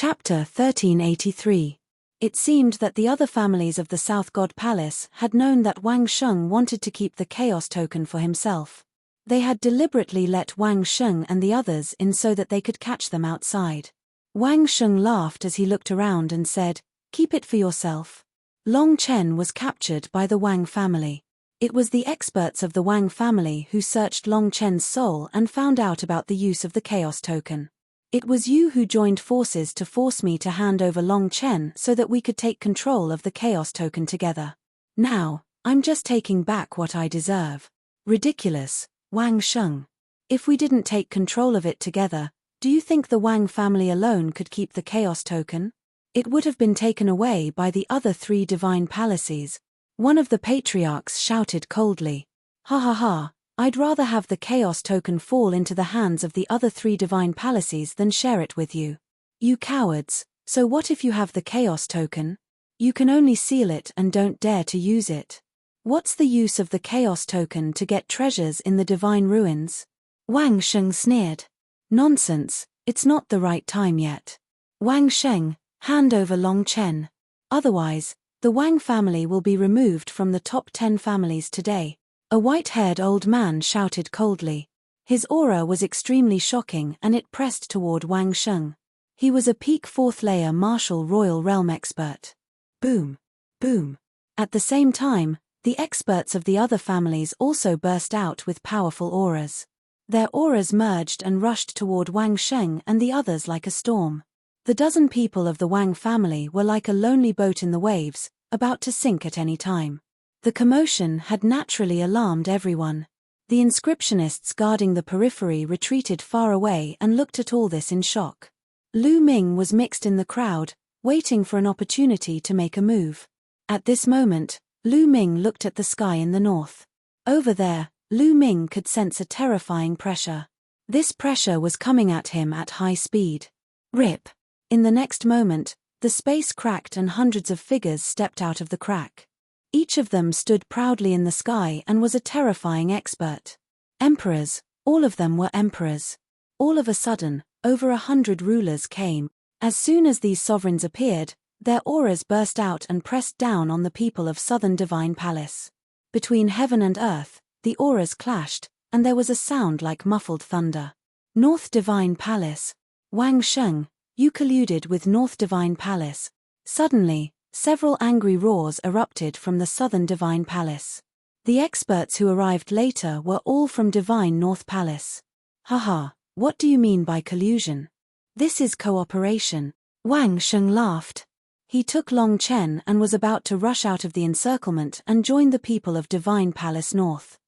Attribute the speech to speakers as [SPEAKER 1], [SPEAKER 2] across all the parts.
[SPEAKER 1] Chapter 1383. It seemed that the other families of the South God Palace had known that Wang Sheng wanted to keep the Chaos Token for himself. They had deliberately let Wang Sheng and the others in so that they could catch them outside. Wang Sheng laughed as he looked around and said, "Keep it for yourself." Long Chen was captured by the Wang family. It was the experts of the Wang family who searched Long Chen's soul and found out about the use of the Chaos Token. "It was you who joined forces to force me to hand over Long Chen so that we could take control of the Chaos Token together. Now, I'm just taking back what I deserve." Ridiculous, Wang Sheng. If we didn't take control of it together, do you think the Wang family alone could keep the Chaos Token? It would have been taken away by the other 3 divine palaces. One of the patriarchs shouted coldly. "Ha ha ha. I'd rather have the Chaos Token fall into the hands of the other 3 divine palaces than share it with you. You cowards, so what if you have the Chaos Token? You can only seal it and don't dare to use it. What's the use of the Chaos Token to get treasures in the divine ruins?" Wang Sheng sneered. "Nonsense, it's not the right time yet. Wang Sheng, hand over Long Chen. Otherwise, the Wang family will be removed from the top 10 families today." A white-haired old man shouted coldly. His aura was extremely shocking and it pressed toward Wang Sheng. He was a peak 4th layer martial royal realm expert. Boom. Boom. At the same time, the experts of the other families also burst out with powerful auras. Their auras merged and rushed toward Wang Sheng and the others like a storm. The dozen people of the Wang family were like a lonely boat in the waves, about to sink at any time. The commotion had naturally alarmed everyone. The inscriptionists guarding the periphery retreated far away and looked at all this in shock. Lu Ming was mixed in the crowd, waiting for an opportunity to make a move. At this moment, Lu Ming looked at the sky in the north. Over there, Lu Ming could sense a terrifying pressure. This pressure was coming at him at high speed. Rip! In the next moment, the space cracked and hundreds of figures stepped out of the crack. Each of them stood proudly in the sky and was a terrifying expert. Emperors, all of them were emperors. All of a sudden, over 100 rulers came. As soon as these sovereigns appeared, their auras burst out and pressed down on the people of Southern Divine Palace. Between heaven and earth, the auras clashed, and there was a sound like muffled thunder. North Divine Palace. Wang Sheng, you colluded with North Divine Palace. Suddenly, several angry roars erupted from the Southern Divine Palace. The experts who arrived later were all from Divine North Palace. Haha, what do you mean by collusion? This is cooperation. Wang Sheng laughed. He took Long Chen and was about to rush out of the encirclement and join the people of Divine Palace North.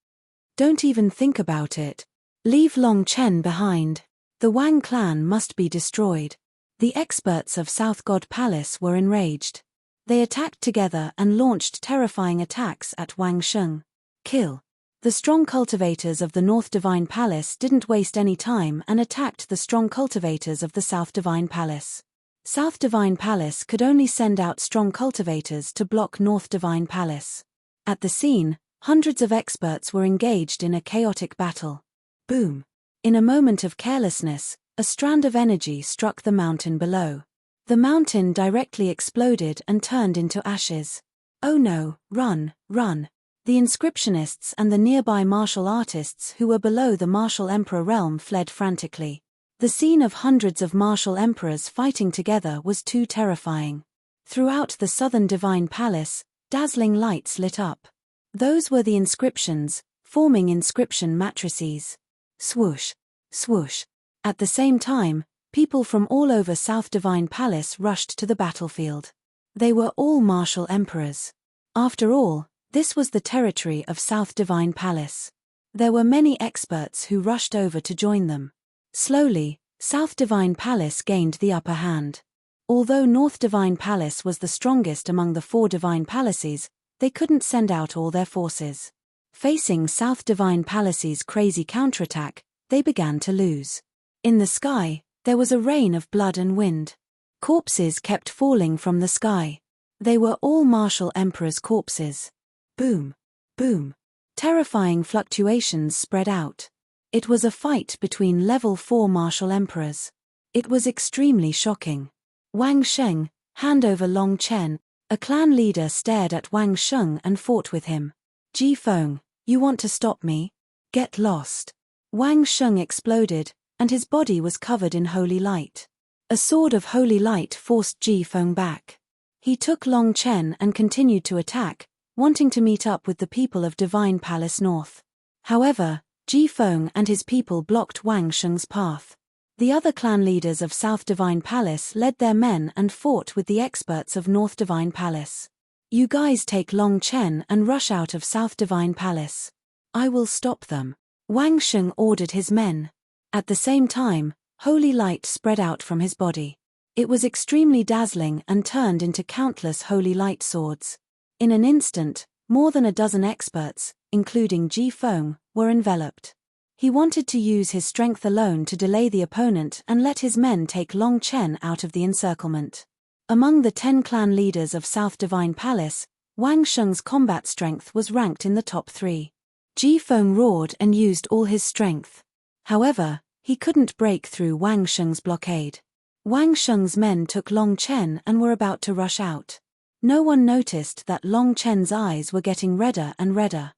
[SPEAKER 1] Don't even think about it. Leave Long Chen behind. The Wang clan must be destroyed. The experts of South God Palace were enraged. They attacked together and launched terrifying attacks at Wang Sheng. Kill. The strong cultivators of the North Divine Palace didn't waste any time and attacked the strong cultivators of the South Divine Palace. South Divine Palace could only send out strong cultivators to block North Divine Palace. At the scene, hundreds of experts were engaged in a chaotic battle. Boom. In a moment of carelessness, a strand of energy struck the mountain below. The mountain directly exploded and turned into ashes. Oh no, run, run. The inscriptionists and the nearby martial artists who were below the martial emperor realm fled frantically. The scene of hundreds of martial emperors fighting together was too terrifying. Throughout the Southern Divine Palace, dazzling lights lit up. Those were the inscriptions, forming inscription matrices. Swoosh, swoosh. At the same time, people from all over South Divine Palace rushed to the battlefield. They were all martial emperors. After all, this was the territory of South Divine Palace. There were many experts who rushed over to join them. Slowly, South Divine Palace gained the upper hand. Although North Divine Palace was the strongest among the 4 divine palaces, they couldn't send out all their forces. Facing South Divine Palace's crazy counterattack, they began to lose. In the sky, there was a rain of blood and wind. Corpses kept falling from the sky. They were all martial emperors' corpses. Boom. Boom. Terrifying fluctuations spread out. It was a fight between level 4 martial emperors. It was extremely shocking. Wang Sheng, hand over Long Chen. A clan leader stared at Wang Sheng and fought with him. Ji Feng, you want to stop me? Get lost. Wang Sheng exploded, and his body was covered in holy light. A sword of holy light forced Ji Feng back. He took Long Chen and continued to attack, wanting to meet up with the people of Divine Palace North. However, Ji Feng and his people blocked Wang Sheng's path. The other clan leaders of South Divine Palace led their men and fought with the experts of North Divine Palace. You guys take Long Chen and rush out of South Divine Palace. I will stop them. Wang Sheng ordered his men. At the same time, holy light spread out from his body. It was extremely dazzling and turned into countless holy light swords. In an instant, more than a dozen experts, including Ji Feng, were enveloped. He wanted to use his strength alone to delay the opponent and let his men take Long Chen out of the encirclement. Among the 10 clan leaders of South Divine Palace, Wang Sheng's combat strength was ranked in the top 3. Ji Feng roared and used all his strength. However, he couldn't break through Wang Sheng's blockade. Wang Sheng's men took Long Chen and were about to rush out. No one noticed that Long Chen's eyes were getting redder and redder.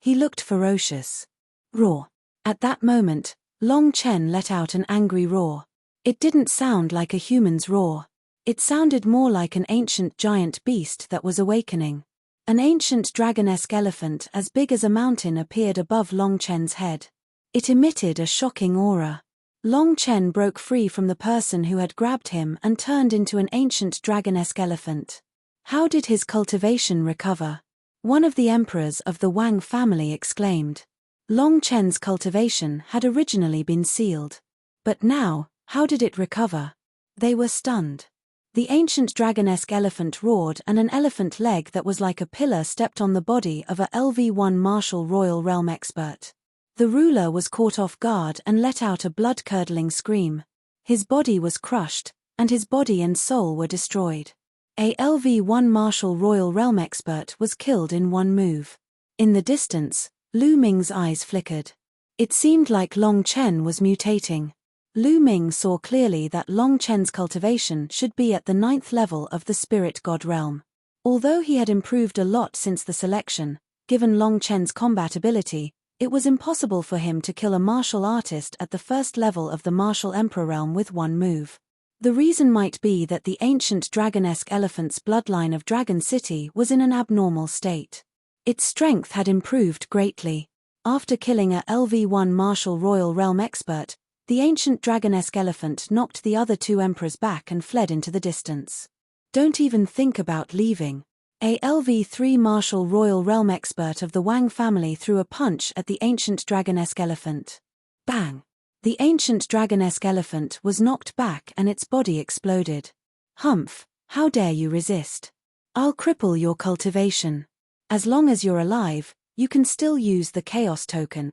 [SPEAKER 1] He looked ferocious. Roar. At that moment, Long Chen let out an angry roar. It didn't sound like a human's roar. It sounded more like an ancient giant beast that was awakening. An ancient dragon-esque elephant as big as a mountain appeared above Long Chen's head. It emitted a shocking aura. Long Chen broke free from the person who had grabbed him and turned into an ancient dragon-esque elephant. How did his cultivation recover? One of the emperors of the Wang family exclaimed. Long Chen's cultivation had originally been sealed. But now, how did it recover? They were stunned. The ancient dragon-esque elephant roared and an elephant leg that was like a pillar stepped on the body of a LV1 martial royal realm expert. The ruler was caught off guard and let out a blood-curdling scream. His body was crushed, and his body and soul were destroyed. A LV1 martial royal realm expert was killed in one move. In the distance, Lu Ming's eyes flickered. It seemed like Long Chen was mutating. Lu Ming saw clearly that Long Chen's cultivation should be at the 9th level of the spirit god realm. Although he had improved a lot since the selection, given Long Chen's combat ability, it was impossible for him to kill a martial artist at the 1st level of the martial emperor realm with one move. The reason might be that the ancient dragon-esque elephant's bloodline of Dragon City was in an abnormal state. Its strength had improved greatly. After killing a LV1 martial royal realm expert, the ancient dragon-esque elephant knocked the other 2 emperors back and fled into the distance. Don't even think about leaving. A LV3 martial royal realm expert of the Wang family threw a punch at the ancient dragon-esque elephant. Bang! The ancient dragon-esque elephant was knocked back and its body exploded. Humph, how dare you resist? I'll cripple your cultivation. As long as you're alive, you can still use the Chaos token.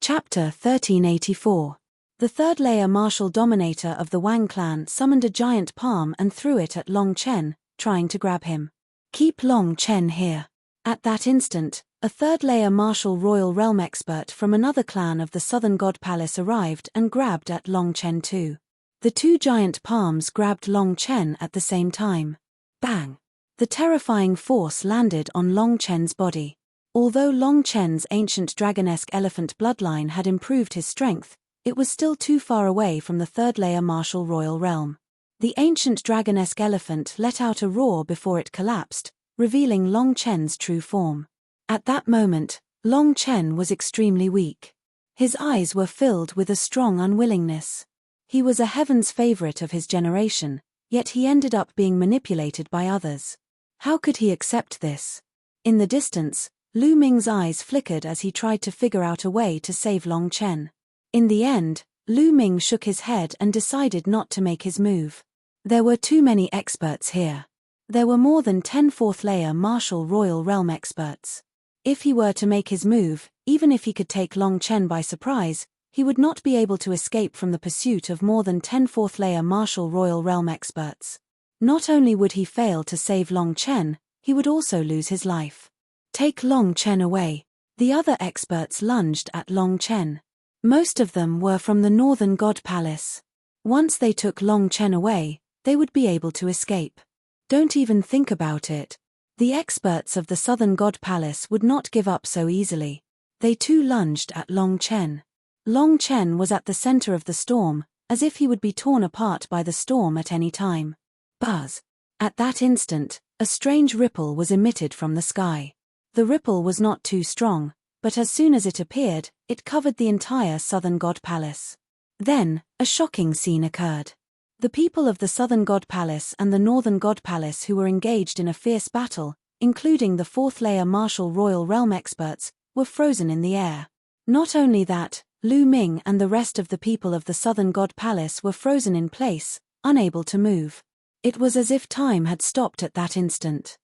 [SPEAKER 1] Chapter 1384. The 3rd layer martial dominator of the Wang clan summoned a giant palm and threw it at Long Chen, trying to grab him. Keep Long Chen here. At that instant, a 3rd layer martial royal realm expert from another clan of the Southern God Palace arrived and grabbed at Long Chen too. The 2 giant palms grabbed Long Chen at the same time. Bang! The terrifying force landed on Long Chen's body. Although Long Chen's ancient dragon-esque elephant bloodline had improved his strength, it was still too far away from the 3rd layer martial royal realm. The ancient dragon-esque elephant let out a roar before it collapsed, revealing Long Chen's true form. At that moment, Long Chen was extremely weak. His eyes were filled with a strong unwillingness. He was a heaven's favorite of his generation, yet he ended up being manipulated by others. How could he accept this? In the distance, Lu Ming's eyes flickered as he tried to figure out a way to save Long Chen. In the end, Lu Ming shook his head and decided not to make his move. There were too many experts here. There were more than 10 4th layer martial royal realm experts. If he were to make his move, even if he could take Long Chen by surprise, he would not be able to escape from the pursuit of more than 10 4th layer martial royal realm experts. Not only would he fail to save Long Chen, he would also lose his life. Take Long Chen away. The other experts lunged at Long Chen. Most of them were from the Northern God Palace. Once they took Long Chen away, they would be able to escape. Don't even think about it. The experts of the Southern God Palace would not give up so easily. They too lunged at Long Chen. Long Chen was at the center of the storm, as if he would be torn apart by the storm at any time. Buzz! At that instant, a strange ripple was emitted from the sky. The ripple was not too strong, but as soon as it appeared, it covered the entire Southern God Palace. Then, a shocking scene occurred. The people of the Southern God Palace and the Northern God Palace who were engaged in a fierce battle, including the fourth-layer martial royal realm experts, were frozen in the air. Not only that, Lu Ming and the rest of the people of the Southern God Palace were frozen in place, unable to move. It was as if time had stopped at that instant.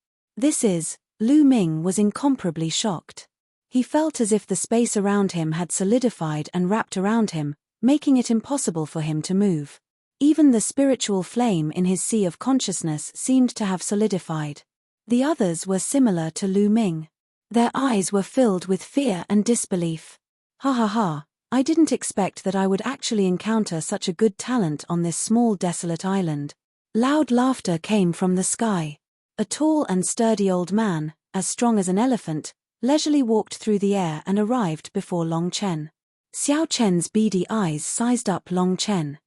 [SPEAKER 1] Lu Ming was incomparably shocked. He felt as if the space around him had solidified and wrapped around him, making it impossible for him to move. Even the spiritual flame in his sea of consciousness seemed to have solidified. The others were similar to Lu Ming. Their eyes were filled with fear and disbelief. Ha ha ha, I didn't expect that I would actually encounter such a good talent on this small desolate island. Loud laughter came from the sky. A tall and sturdy old man, as strong as an elephant, leisurely walked through the air and arrived before Long Chen. Xiao Chen's beady eyes sized up Long Chen.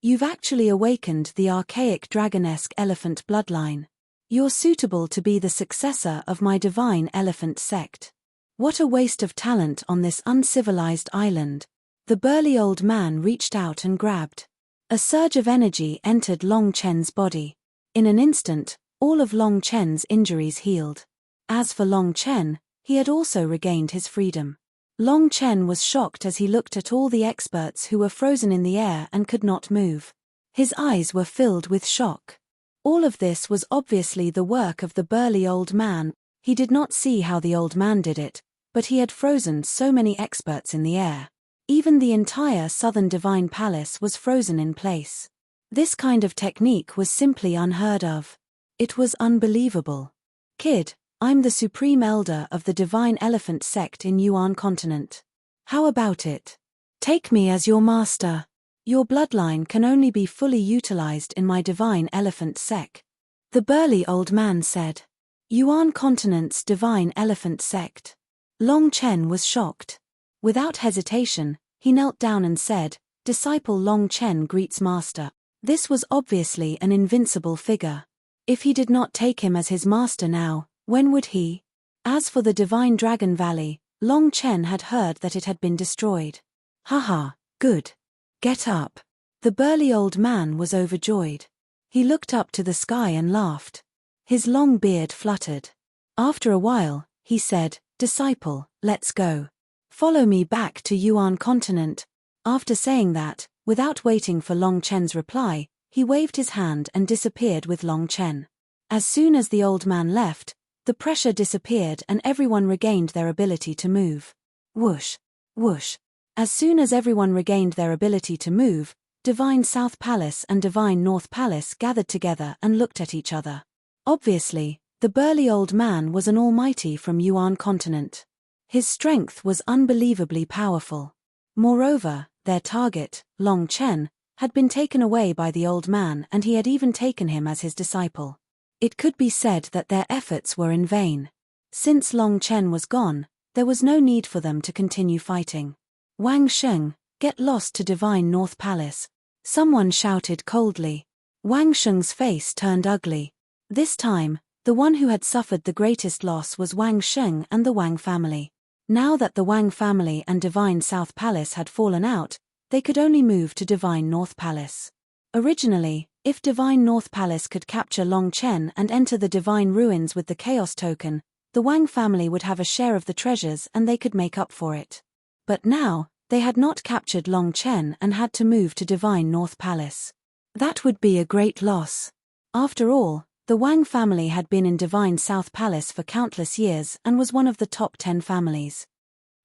[SPEAKER 1] You've actually awakened the archaic dragonesque elephant bloodline. You're suitable to be the successor of my divine elephant sect. What a waste of talent on this uncivilized island. The burly old man reached out and grabbed. A surge of energy entered Long Chen's body. In an instant, all of Long Chen's injuries healed. As for Long Chen, he had also regained his freedom. Long Chen was shocked as he looked at all the experts who were frozen in the air and could not move. His eyes were filled with shock. All of this was obviously the work of the burly old man. He did not see how the old man did it, but he had frozen so many experts in the air. Even the entire Southern Divine Palace was frozen in place. This kind of technique was simply unheard of. It was unbelievable. Kid, I'm the Supreme Elder of the Divine Elephant Sect in Yuan Continent. How about it? Take me as your master. Your bloodline can only be fully utilized in my Divine Elephant Sect. The burly old man said. Yuan Continent's Divine Elephant Sect. Long Chen was shocked. Without hesitation, he knelt down and said, Disciple Long Chen greets master. This was obviously an invincible figure. If he did not take him as his master now, when would he? As for the Divine Dragon Valley, Long Chen had heard that it had been destroyed. Haha, good. Get up. The burly old man was overjoyed. He looked up to the sky and laughed. His long beard fluttered. After a while, he said, Disciple, let's go. Follow me back to Yuan Continent. After saying that, without waiting for Long Chen's reply, he waved his hand and disappeared with Long Chen. As soon as the old man left, the pressure disappeared and everyone regained their ability to move. Whoosh, whoosh. As soon as everyone regained their ability to move, Divine South Palace and Divine North Palace gathered together and looked at each other. Obviously, the burly old man was an almighty from Yuan Continent. His strength was unbelievably powerful. Moreover, their target, Long Chen, had been taken away by the old man and he had even taken him as his disciple. It could be said that their efforts were in vain. Since Long Chen was gone, there was no need for them to continue fighting. Wang Sheng, get lost to Divine North Palace. Someone shouted coldly. Wang Sheng's face turned ugly. This time, the one who had suffered the greatest loss was Wang Sheng and the Wang family. Now that the Wang family and Divine South Palace had fallen out, they could only move to Divine North Palace. Originally, if Divine North Palace could capture Long Chen and enter the Divine Ruins with the Chaos Token, the Wang family would have a share of the treasures and they could make up for it. But now, they had not captured Long Chen and had to move to Divine North Palace. That would be a great loss. After all, the Wang family had been in Divine South Palace for countless years and was one of the top 10 families.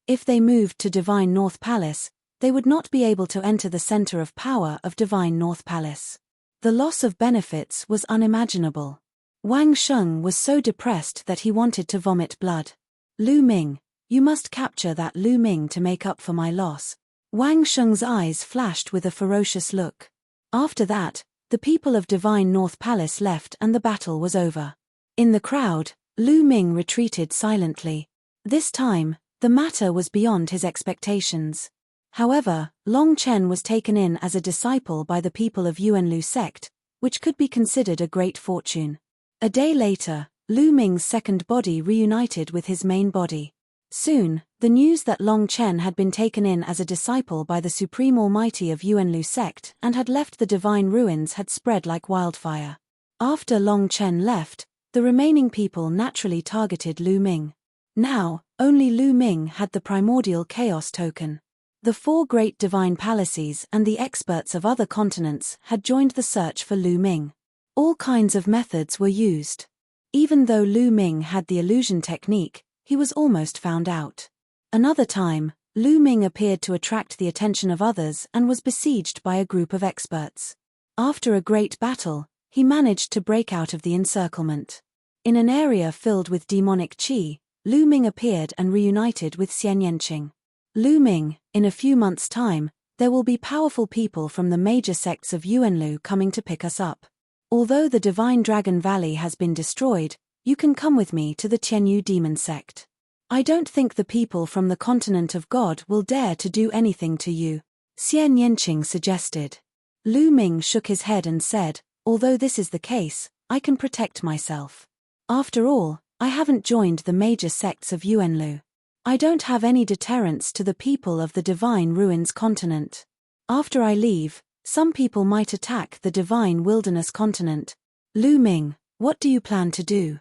[SPEAKER 1] If they moved to Divine North Palace, they would not be able to enter the center of power of Divine North Palace. The loss of benefits was unimaginable. Wang Sheng was so depressed that he wanted to vomit blood. Lu Ming, you must capture that Lu Ming to make up for my loss. Wang Sheng's eyes flashed with a ferocious look. After that, the people of Divine North Palace left and the battle was over. In the crowd, Lu Ming retreated silently. This time, the matter was beyond his expectations. However, Long Chen was taken in as a disciple by the people of Yuanlu sect, which could be considered a great fortune. A day later, Lu Ming's second body reunited with his main body. Soon, the news that Long Chen had been taken in as a disciple by the Supreme Almighty of Yuanlu sect and had left the divine ruins had spread like wildfire. After Long Chen left, the remaining people naturally targeted Lu Ming. Now, only Lu Ming had the primordial chaos token. The 4 great divine palaces and the experts of other continents had joined the search for Lu Ming. All kinds of methods were used. Even though Lu Ming had the illusion technique, he was almost found out. Another time, Lu Ming appeared to attract the attention of others and was besieged by a group of experts. After a great battle, he managed to break out of the encirclement. In an area filled with demonic qi, Lu Ming appeared and reunited with Xian Yanqing. Lu Ming, in a few months' time, there will be powerful people from the major sects of Yuanlu coming to pick us up. Although the Divine Dragon Valley has been destroyed, you can come with me to the Tianyu demon sect. I don't think the people from the continent of God will dare to do anything to you, Xian Yanqing suggested. Lu Ming shook his head and said, although this is the case, I can protect myself. After all, I haven't joined the major sects of Yuanlu. I don't have any deterrence to the people of the Divine Ruins continent. After I leave, some people might attack the Divine Wilderness continent. Lu Ming, what do you plan to do?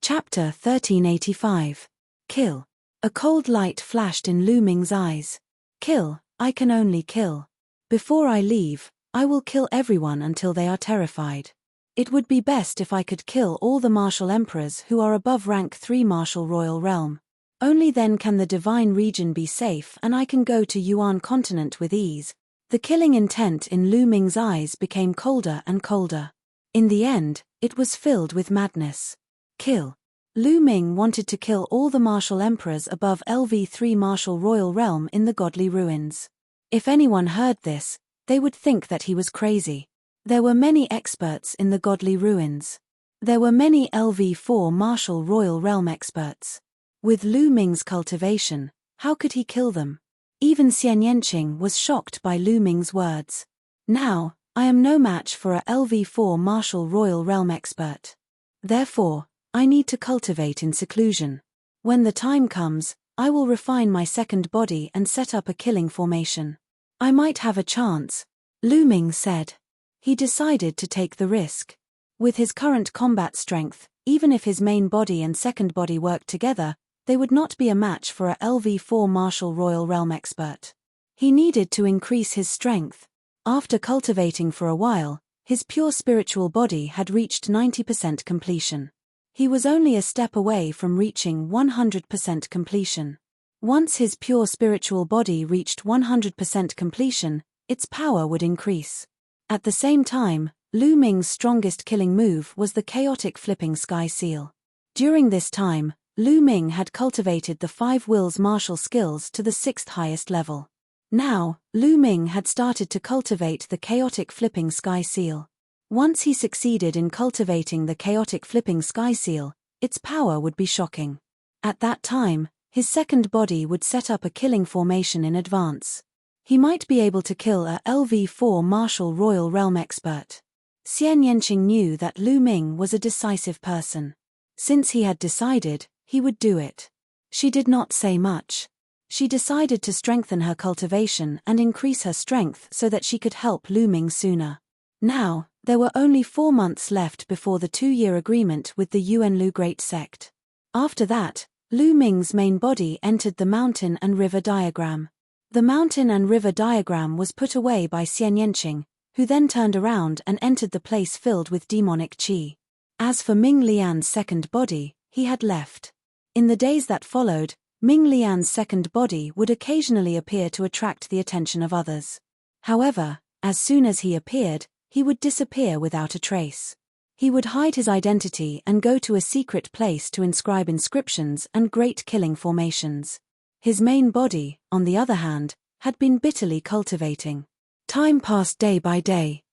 [SPEAKER 1] Chapter 1385. Kill. A cold light flashed in Lu Ming's eyes. Kill, I can only kill. Before I leave, I will kill everyone until they are terrified. It would be best if I could kill all the martial emperors who are above rank 3 martial royal realm. Only then can the divine region be safe and I can go to Yuan continent with ease. The killing intent in Lu Ming's eyes became colder and colder. In the end, it was filled with madness. Kill. Lu Ming wanted to kill all the martial emperors above LV3 martial royal realm in the godly ruins. If anyone heard this, they would think that he was crazy. There were many experts in the godly ruins. There were many LV4 martial royal realm experts. With Lu Ming's cultivation, how could he kill them? Even Xian Yanqing was shocked by Lu Ming's words. Now, I am no match for a LV4 martial royal realm expert. Therefore, I need to cultivate in seclusion. When the time comes, I will refine my second body and set up a killing formation. I might have a chance, Lu Ming said. He decided to take the risk. With his current combat strength, even if his main body and second body worked together, they would not be a match for a LV4 martial royal realm expert. He needed to increase his strength. After cultivating for a while, his pure spiritual body had reached 90% completion. He was only a step away from reaching 100% completion. Once his pure spiritual body reached 100% completion, its power would increase. At the same time, Lu Ming's strongest killing move was the chaotic flipping sky seal. During this time, Lu Ming had cultivated the 5 wills martial skills to the 6th highest level. Now, Lu Ming had started to cultivate the chaotic flipping sky seal. Once he succeeded in cultivating the chaotic flipping sky seal, its power would be shocking. At that time, his second body would set up a killing formation in advance. He might be able to kill a LV4 martial royal realm expert. Xian Yanqing knew that Lu Ming was a decisive person. Since he had decided, he would do it. She did not say much. She decided to strengthen her cultivation and increase her strength so that she could help Lu Ming sooner. Now, there were only 4 months left before the 2-year agreement with the Yuanlu Great Sect. After that, Lu Ming's main body entered the mountain and river diagram. The mountain and river diagram was put away by Xian Yanqing, who then turned around and entered the place filled with demonic qi. As for Ming Lian's second body, he had left. In the days that followed, Ming Lian's second body would occasionally appear to attract the attention of others. However, as soon as he appeared, he would disappear without a trace. He would hide his identity and go to a secret place to inscribe inscriptions and great killing formations. His main body, on the other hand, had been bitterly cultivating. Time passed day by day.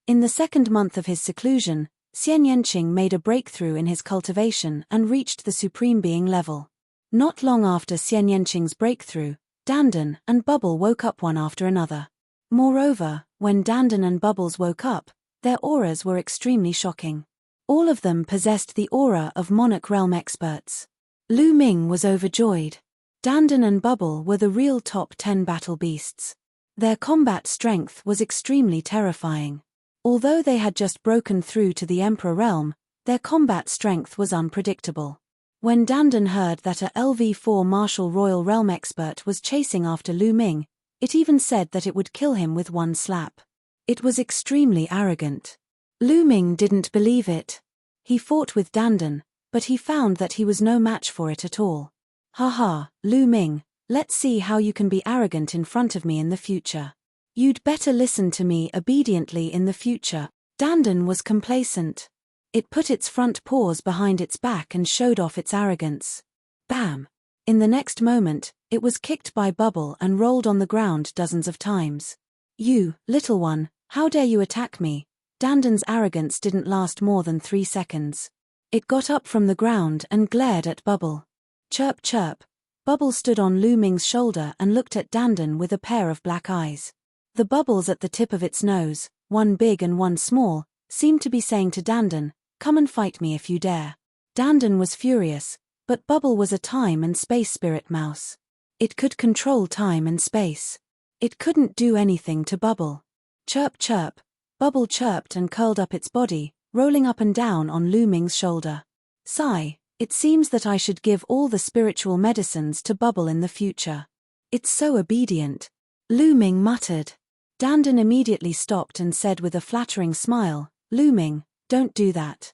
[SPEAKER 1] In the second month of his seclusion, Xian Yanqing made a breakthrough in his cultivation and reached the Supreme Being level. Not long after Xian Yanqing's breakthrough, Dandan and Bubble woke up one after another. Moreover, when Dandan and Bubbles woke up, their auras were extremely shocking. All of them possessed the aura of Monarch Realm experts. Lu Ming was overjoyed. Dandan and Bubble were the real top 10 battle beasts. Their combat strength was extremely terrifying. Although they had just broken through to the Emperor realm, their combat strength was unpredictable. When Dandan heard that a LV4 Martial Royal Realm expert was chasing after Lu Ming, it even said that it would kill him with one slap. It was extremely arrogant. Lu Ming didn't believe it. He fought with Dandan, but he found that he was no match for it at all. Haha, Lu Ming, let's see how you can be arrogant in front of me in the future. You'd better listen to me obediently in the future. Dandan was complacent. It put its front paws behind its back and showed off its arrogance. Bam! In the next moment, it was kicked by Bubble and rolled on the ground dozens of times. You, little one, how dare you attack me? Dandan's arrogance didn't last more than 3 seconds. It got up from the ground and glared at Bubble. Chirp chirp. Bubble stood on Lu Ming's shoulder and looked at Dandan with a pair of black eyes. The bubbles at the tip of its nose, one big and one small, seemed to be saying to Dandan, "Come and fight me if you dare." Dandan was furious, but Bubble was a time and space spirit mouse. It could control time and space. It couldn't do anything to Bubble. Chirp chirp. Bubble chirped and curled up its body, rolling up and down on Lu Ming's shoulder. Sigh, it seems that I should give all the spiritual medicines to Bubble in the future. It's so obedient. Lu Ming muttered. Dandan immediately stopped and said with a flattering smile, "Lu Ming, don't do that."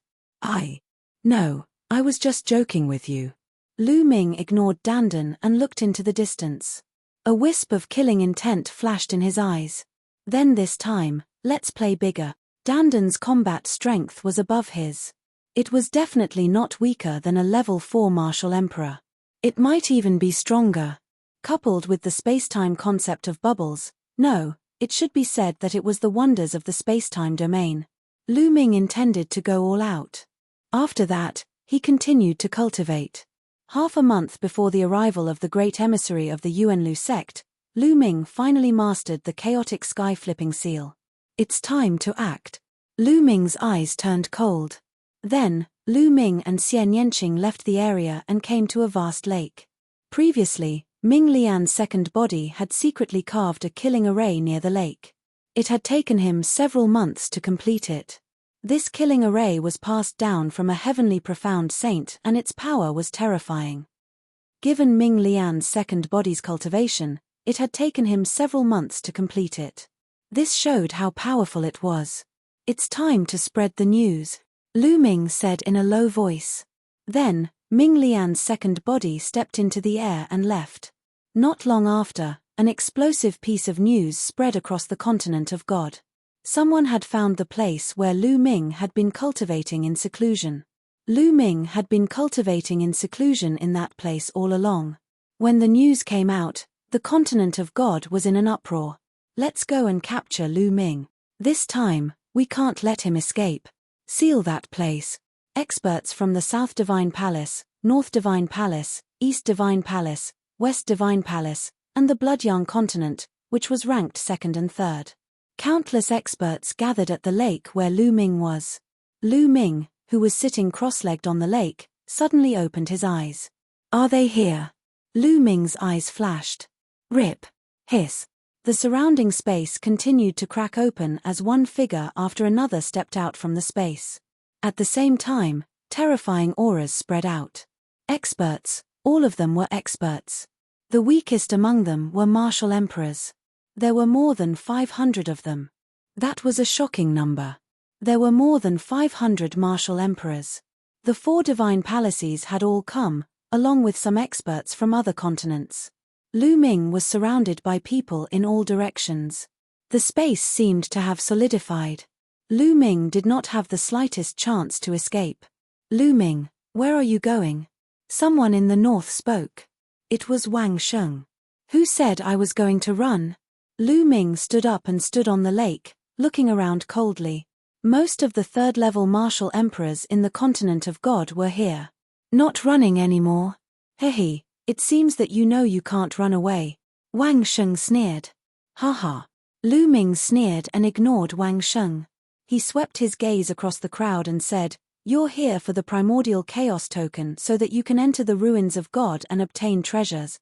[SPEAKER 1] No, I was just joking with you." Lu Ming ignored Dandan and looked into the distance. A wisp of killing intent flashed in his eyes. Then this time, let's play bigger. Dandan's combat strength was above his. It was definitely not weaker than a level 4 martial emperor. It might even be stronger. Coupled with the space-time concept of bubbles, no, it should be said that it was the wonders of the space-time domain. Lu Ming intended to go all out. After that, he continued to cultivate. Half a month before the arrival of the great emissary of the Yuanlu sect, Lu Ming finally mastered the chaotic sky-flipping seal. It's time to act. Lu Ming's eyes turned cold. Then, Lu Ming and Xian Yanqing left the area and came to a vast lake. Previously, Ming Lian's second body had secretly carved a killing array near the lake. It had taken him several months to complete it. This killing array was passed down from a heavenly profound saint and its power was terrifying. Given Ming Lian's second body's cultivation, it had taken him several months to complete it. This showed how powerful it was. It's time to spread the news, Lu Ming said in a low voice. Then, Ming Lian's second body stepped into the air and left. Not long after, an explosive piece of news spread across the continent of God. Someone had found the place where Lu Ming had been cultivating in seclusion. Lu Ming had been cultivating in seclusion in that place all along. When the news came out, the continent of God was in an uproar. Let's go and capture Lu Ming. This time, we can't let him escape. Seal that place. Experts from the South Divine Palace, North Divine Palace, East Divine Palace, West Divine Palace, and the Bloodyang continent, which was ranked second and third. Countless experts gathered at the lake where Lu Ming was. Lu Ming, who was sitting cross-legged on the lake, suddenly opened his eyes. Are they here? Lu Ming's eyes flashed. Rip. Hiss. The surrounding space continued to crack open as one figure after another stepped out from the space. At the same time, terrifying auras spread out. Experts, all of them were experts. The weakest among them were martial emperors. There were more than 500 of them. That was a shocking number. There were more than 500 martial emperors. The 4 divine palaces had all come, along with some experts from other continents. Lu Ming was surrounded by people in all directions. The space seemed to have solidified. Lu Ming did not have the slightest chance to escape. Lu Ming, where are you going? Someone in the north spoke. It was Wang Sheng. Who said I was going to run? Lu Ming stood up and stood on the lake, looking around coldly. Most of the third-level martial emperors in the continent of God were here. Not running anymore. Hehe, it seems that you know you can't run away. Wang Sheng sneered. Haha. Lu Ming sneered and ignored Wang Sheng. He swept his gaze across the crowd and said, "You're here for the primordial chaos token so that you can enter the ruins of God and obtain treasures."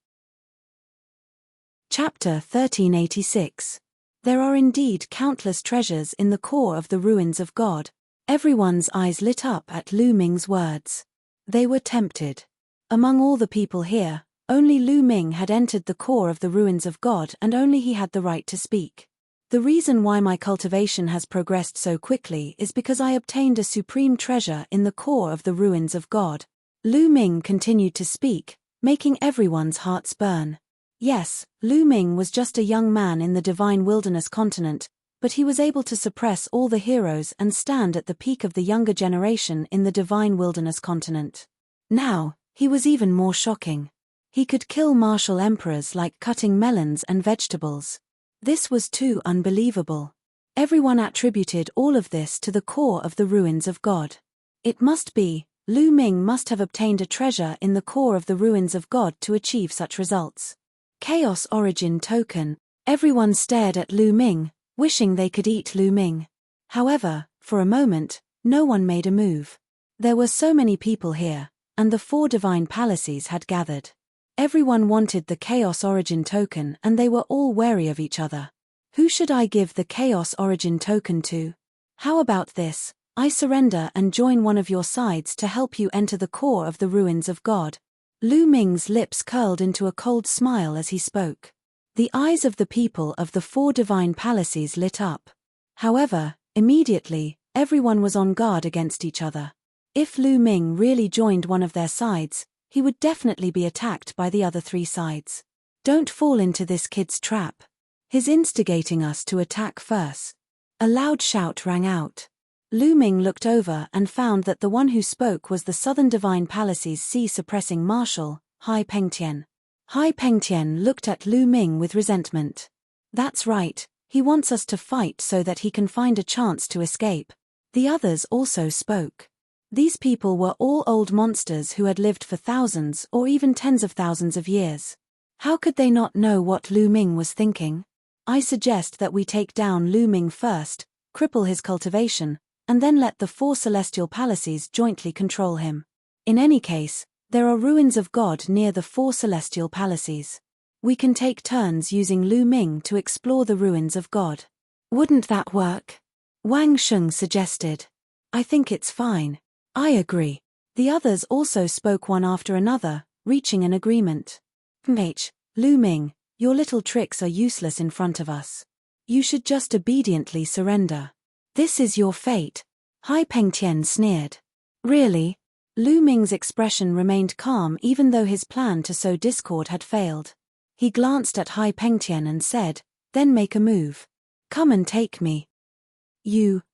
[SPEAKER 1] Chapter 1386. There are indeed countless treasures in the core of the ruins of God. Everyone's eyes lit up at Lu Ming's words. They were tempted. Among all the people here, only Lu Ming had entered the core of the ruins of God and only he had the right to speak. The reason why my cultivation has progressed so quickly is because I obtained a supreme treasure in the core of the ruins of God. Lu Ming continued to speak, making everyone's hearts burn. Yes, Lu Ming was just a young man in the divine wilderness continent, but he was able to suppress all the heroes and stand at the peak of the younger generation in the divine wilderness continent. Now, he was even more shocking. He could kill martial emperors like cutting melons and vegetables. This was too unbelievable. Everyone attributed all of this to the core of the ruins of God. It must be, Lu Ming must have obtained a treasure in the core of the ruins of God to achieve such results. Chaos Origin Token. Everyone stared at Lu Ming, wishing they could eat Lu Ming. However, for a moment, no one made a move. There were so many people here, and the 4 divine palaces had gathered. Everyone wanted the Chaos Origin Token and they were all wary of each other. Who should I give the Chaos Origin Token to? How about this? I surrender and join one of your sides to help you enter the core of the ruins of God. Lu Ming's lips curled into a cold smile as he spoke. The eyes of the people of the 4 divine palaces lit up. However, immediately, everyone was on guard against each other. If Lu Ming really joined one of their sides, he would definitely be attacked by the other 3 sides. Don't fall into this kid's trap. He's instigating us to attack first. A loud shout rang out. Lu Ming looked over and found that the one who spoke was the Southern Divine Palace's sea-suppressing marshal, Hai Pengtian. Hai Pengtian looked at Lu Ming with resentment. That's right, he wants us to fight so that he can find a chance to escape. The others also spoke. These people were all old monsters who had lived for thousands or even tens of thousands of years. How could they not know what Lu Ming was thinking? I suggest that we take down Lu Ming first, cripple his cultivation, and then let the 4 celestial palaces jointly control him. In any case, there are ruins of God near the 4 celestial palaces. We can take turns using Lu Ming to explore the ruins of God. Wouldn't that work? Wang Sheng suggested. I think it's fine. I agree. The others also spoke one after another, reaching an agreement. Lu Ming, your little tricks are useless in front of us. You should just obediently surrender. This is your fate. Hai Pengtian sneered. Really? Lu Ming's expression remained calm even though his plan to sow discord had failed. He glanced at Hai Pengtian and said, "Then make a move. Come and take me."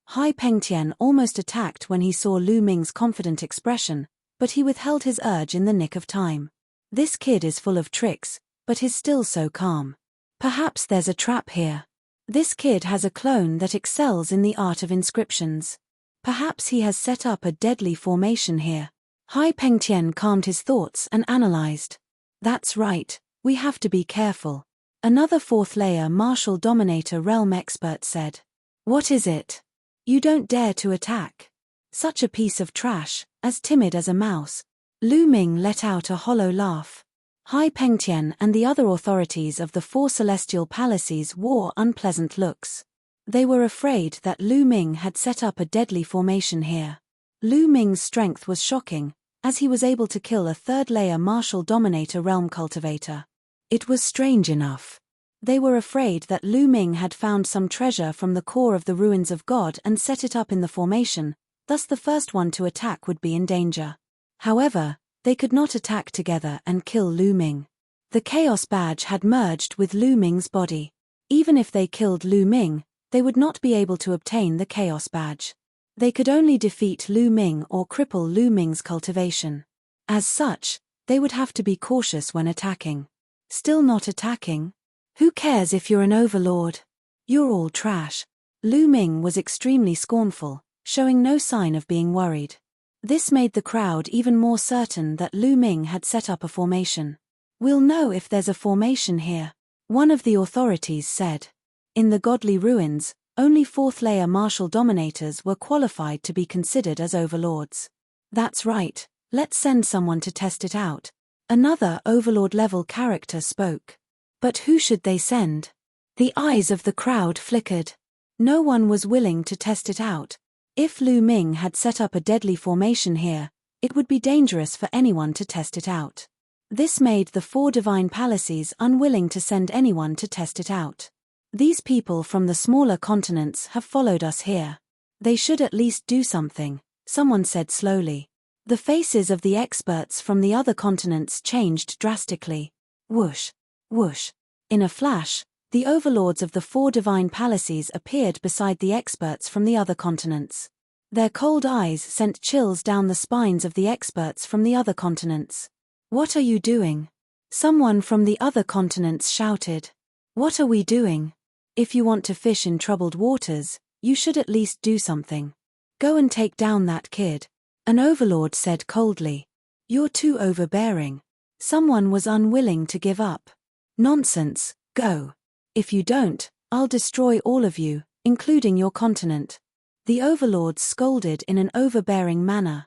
[SPEAKER 1] Hai Pengtian almost attacked when he saw Lu Ming's confident expression, but he withheld his urge in the nick of time. This kid is full of tricks, but he's still so calm. Perhaps there's a trap here. This kid has a clone that excels in the art of inscriptions. Perhaps he has set up a deadly formation here. Hai Pengtian calmed his thoughts and analyzed. That's right, we have to be careful. Another 4th layer martial dominator realm expert said. What is it? You don't dare to attack. Such a piece of trash, as timid as a mouse. Lu Ming let out a hollow laugh. Hai Pengtian and the other authorities of the 4 celestial palaces wore unpleasant looks. They were afraid that Lu Ming had set up a deadly formation here. Lu Ming's strength was shocking, as he was able to kill a 3rd layer martial dominator realm cultivator. It was strange enough. They were afraid that Lu Ming had found some treasure from the core of the ruins of God and set it up in the formation, thus the first one to attack would be in danger. However, they could not attack together and kill Lu Ming. The Chaos Badge had merged with Lu Ming's body. Even if they killed Lu Ming, they would not be able to obtain the Chaos Badge. They could only defeat Lu Ming or cripple Lu Ming's cultivation. As such, they would have to be cautious when attacking. Still not attacking? Who cares if you're an overlord? You're all trash. Lu Ming was extremely scornful, showing no sign of being worried. This made the crowd even more certain that Lu Ming had set up a formation. We'll know if there's a formation here, one of the authorities said. In the godly ruins, only fourth-layer martial dominators were qualified to be considered as overlords. That's right, let's send someone to test it out. Another overlord-level character spoke. But who should they send? The eyes of the crowd flickered. No one was willing to test it out. If Lu Ming had set up a deadly formation here, it would be dangerous for anyone to test it out. This made the 4 divine palaces unwilling to send anyone to test it out. These people from the smaller continents have followed us here. They should at least do something, someone said slowly. The faces of the experts from the other continents changed drastically. Whoosh, whoosh. In a flash, the overlords of the 4 divine palaces appeared beside the experts from the other continents. Their cold eyes sent chills down the spines of the experts from the other continents. What are you doing? Someone from the other continents shouted. What are we doing? If you want to fish in troubled waters, you should at least do something. Go and take down that kid. An overlord said coldly. You're too overbearing. Someone was unwilling to give up. Nonsense, go. If you don't, I'll destroy all of you, including your continent. The overlords scolded in an overbearing manner.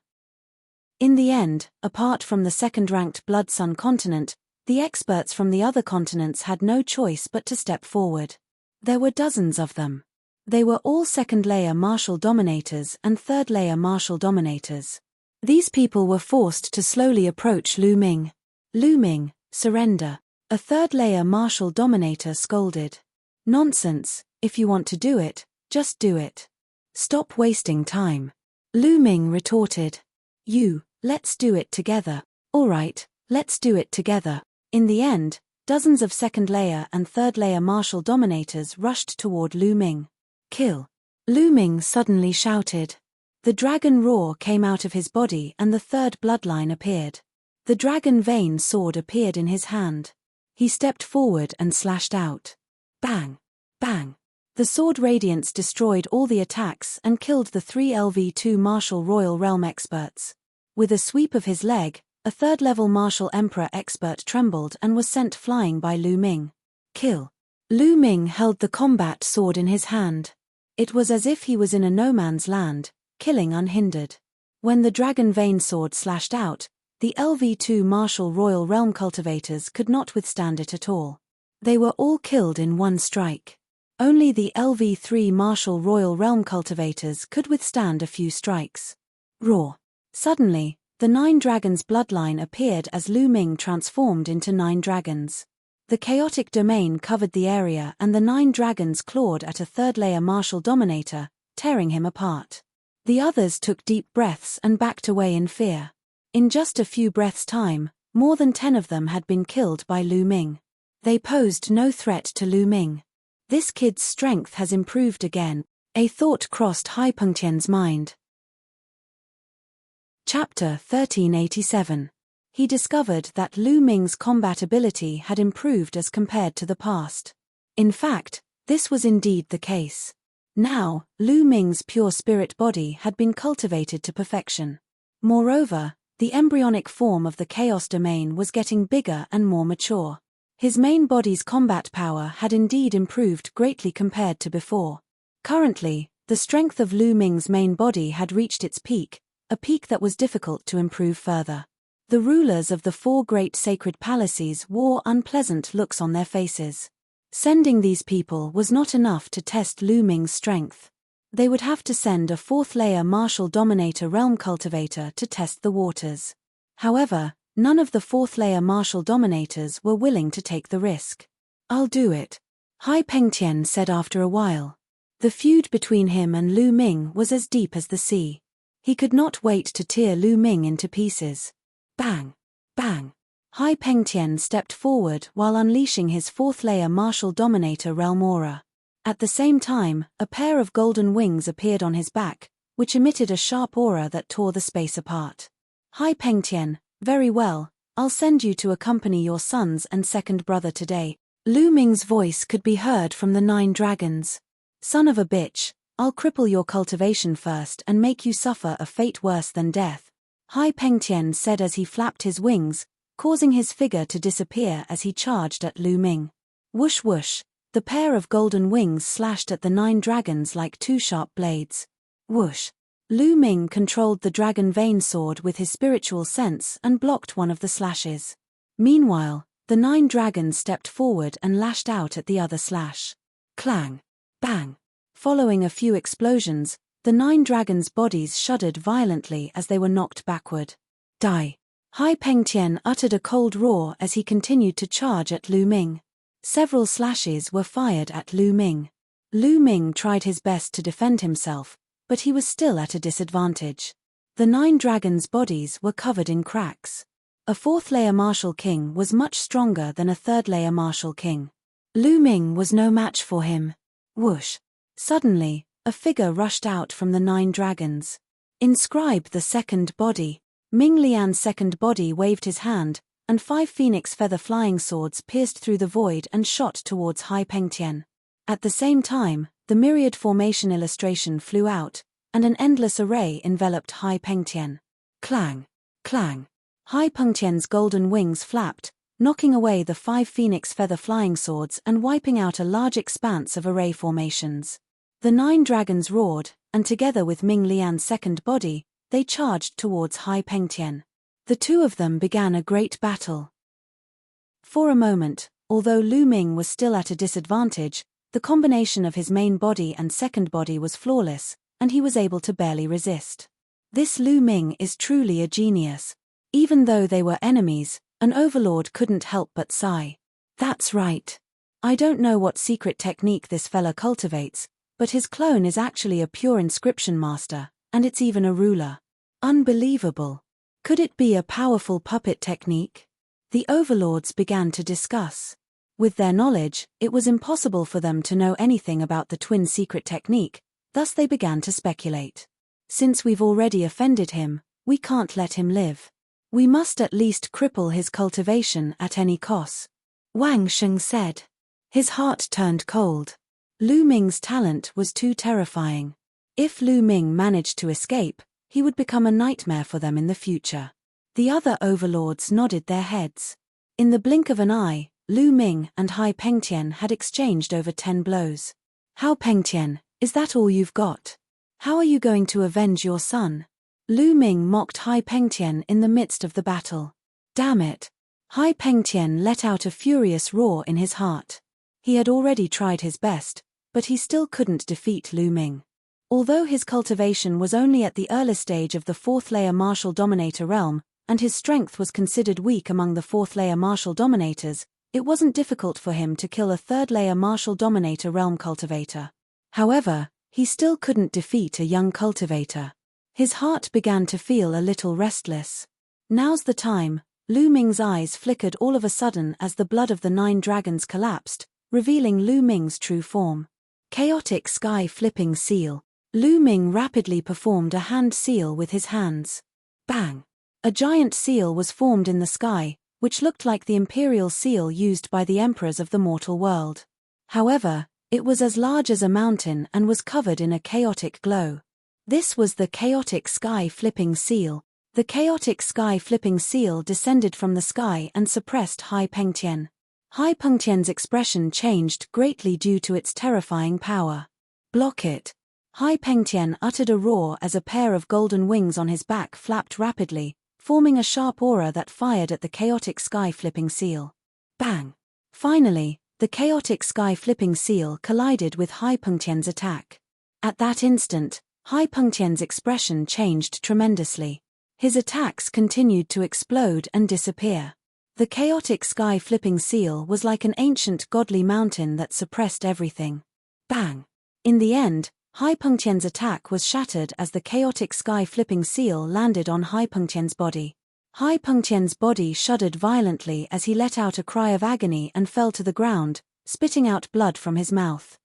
[SPEAKER 1] In the end, apart from the second-ranked Blood Sun continent, the experts from the other continents had no choice but to step forward. There were dozens of them. They were all second-layer martial dominators and third-layer martial dominators. These people were forced to slowly approach Lu Ming. Lu Ming, surrender. A third-layer martial dominator scolded. Nonsense, if you want to do it, just do it. Stop wasting time. Lu Ming retorted. Let's do it together. All right, let's do it together. In the end, dozens of second-layer and third-layer martial dominators rushed toward Lu Ming. Kill. Lu Ming suddenly shouted. The dragon roar came out of his body and the third bloodline appeared. The dragon vein sword appeared in his hand. He stepped forward and slashed out. Bang! Bang! The sword radiance destroyed all the attacks and killed the 3 LV2 martial royal realm experts. With a sweep of his leg, a third-level martial emperor expert trembled and was sent flying by Lu Ming. Kill. Lu Ming held the combat sword in his hand. It was as if he was in a no-man's land, killing unhindered. When the dragon vein sword slashed out, the LV2 martial royal realm cultivators could not withstand it at all. They were all killed in one strike. Only the LV3 martial royal realm cultivators could withstand a few strikes. Roar. Suddenly, the 9 dragons bloodline appeared as Lu Ming transformed into 9 dragons. The chaotic domain covered the area and the 9 dragons clawed at a third-layer martial dominator, tearing him apart. The others took deep breaths and backed away in fear. In just a few breaths' time, more than 10 of them had been killed by Lu Ming. They posed no threat to Lu Ming. This kid's strength has improved again, a thought crossed Hai Pengtian's mind. Chapter 1387. He discovered that Lu Ming's combat ability had improved as compared to the past. In fact, this was indeed the case. Now, Lu Ming's pure spirit body had been cultivated to perfection. Moreover, the embryonic form of the chaos domain was getting bigger and more mature. His main body's combat power had indeed improved greatly compared to before. Currently, the strength of Lu Ming's main body had reached its peak, a peak that was difficult to improve further. The rulers of the 4 great sacred palaces wore unpleasant looks on their faces. Sending these people was not enough to test Lu Ming's strength. They would have to send a 4th-layer martial dominator realm cultivator to test the waters. However, none of the 4th-layer martial dominators were willing to take the risk. I'll do it, Hai Pengtian said after a while. The feud between him and Lu Ming was as deep as the sea. He could not wait to tear Lu Ming into pieces. Bang! Bang! Hai Pengtian stepped forward while unleashing his 4th-layer martial dominator realm aura. At the same time, a pair of golden wings appeared on his back, which emitted a sharp aura that tore the space apart. Hai Pengtian, very well, I'll send you to accompany your sons and second brother today. Lu Ming's voice could be heard from the 9 dragons. Son of a bitch, I'll cripple your cultivation first and make you suffer a fate worse than death, Hai Pengtian said as he flapped his wings, causing his figure to disappear as he charged at Lu Ming. Whoosh whoosh, the pair of golden wings slashed at the 9 dragons like 2 sharp blades. Whoosh. Lu Ming controlled the dragon vein sword with his spiritual sense and blocked one of the slashes. Meanwhile, the 9 dragons stepped forward and lashed out at the other slash. Clang. Bang. Following a few explosions, the 9 dragons' bodies shuddered violently as they were knocked backward. Die. Hai Pengtian uttered a cold roar as he continued to charge at Lu Ming. Several slashes were fired at Lu Ming. Lu Ming tried his best to defend himself, but he was still at a disadvantage. The 9 dragons' bodies were covered in cracks. A 4th-layer Martial King was much stronger than a 3rd-layer Martial King. Lu Ming was no match for him. Whoosh. Suddenly, a figure rushed out from the 9 dragons. Inscribe the second body. Ming Lian's second body waved his hand, and 5 phoenix feather flying swords pierced through the void and shot towards Hai Pengtian. At the same time, the myriad formation illustration flew out, and an endless array enveloped Hai Pengtian. Clang. Clang. Hai Pengtian's golden wings flapped, knocking away the 5 phoenix feather flying swords and wiping out a large expanse of array formations. The 9 dragons roared, and together with Ming Lian's second body, they charged towards Hai Pengtian. The two of them began a great battle. For a moment, although Lu Ming was still at a disadvantage, the combination of his main body and second body was flawless, and he was able to barely resist. This Lu Ming is truly a genius. Even though they were enemies, an overlord couldn't help but sigh. That's right. I don't know what secret technique this fella cultivates, but his clone is actually a pure inscription master, and it's even a ruler. Unbelievable. Could it be a powerful puppet technique? The overlords began to discuss. With their knowledge, it was impossible for them to know anything about the twin secret technique, thus they began to speculate. Since we've already offended him, we can't let him live. We must at least cripple his cultivation at any cost. Wang Sheng said. His heart turned cold. Lu Ming's talent was too terrifying. If Lu Ming managed to escape, he would become a nightmare for them in the future. The other overlords nodded their heads. In the blink of an eye, Lu Ming and Hai Pengtian had exchanged over 10 blows. How Pengtian, is that all you've got? How are you going to avenge your son? Lu Ming mocked Hai Pengtian in the midst of the battle. Damn it! Hai Pengtian let out a furious roar in his heart. He had already tried his best, but he still couldn't defeat Lu Ming. Although his cultivation was only at the early stage of the 4th-layer Martial Dominator realm, and his strength was considered weak among the 4th-layer Martial Dominators, it wasn't difficult for him to kill a 3rd-layer Martial Dominator realm cultivator. However, he still couldn't defeat a young cultivator. His heart began to feel a little restless. Now's the time. Lu Ming's eyes flickered all of a sudden as the blood of the 9 dragons collapsed, revealing Lu Ming's true form. Chaotic Sky Flipping Seal. Lu Ming rapidly performed a hand seal with his hands. Bang! A giant seal was formed in the sky, which looked like the imperial seal used by the emperors of the mortal world. However, it was as large as a mountain and was covered in a chaotic glow. This was the Chaotic Sky Flipping Seal. The Chaotic Sky Flipping Seal descended from the sky and suppressed Hai Pengtian. Hai Pengtian's expression changed greatly due to its terrifying power. Block it! Hai Pengtian uttered a roar as a pair of golden wings on his back flapped rapidly, forming a sharp aura that fired at the Chaotic Sky Flipping Seal. Bang! Finally, the Chaotic Sky Flipping Seal collided with Hai Pengtian's attack. At that instant, Hai Pengtian's expression changed tremendously. His attacks continued to explode and disappear. The Chaotic Sky Flipping Seal was like an ancient godly mountain that suppressed everything. Bang! In the end, Hai Pengtian's attack was shattered as the Chaotic Sky Flipping Seal landed on Hai Pengtian's body. Hai Pengtian's body shuddered violently as he let out a cry of agony and fell to the ground, spitting out blood from his mouth.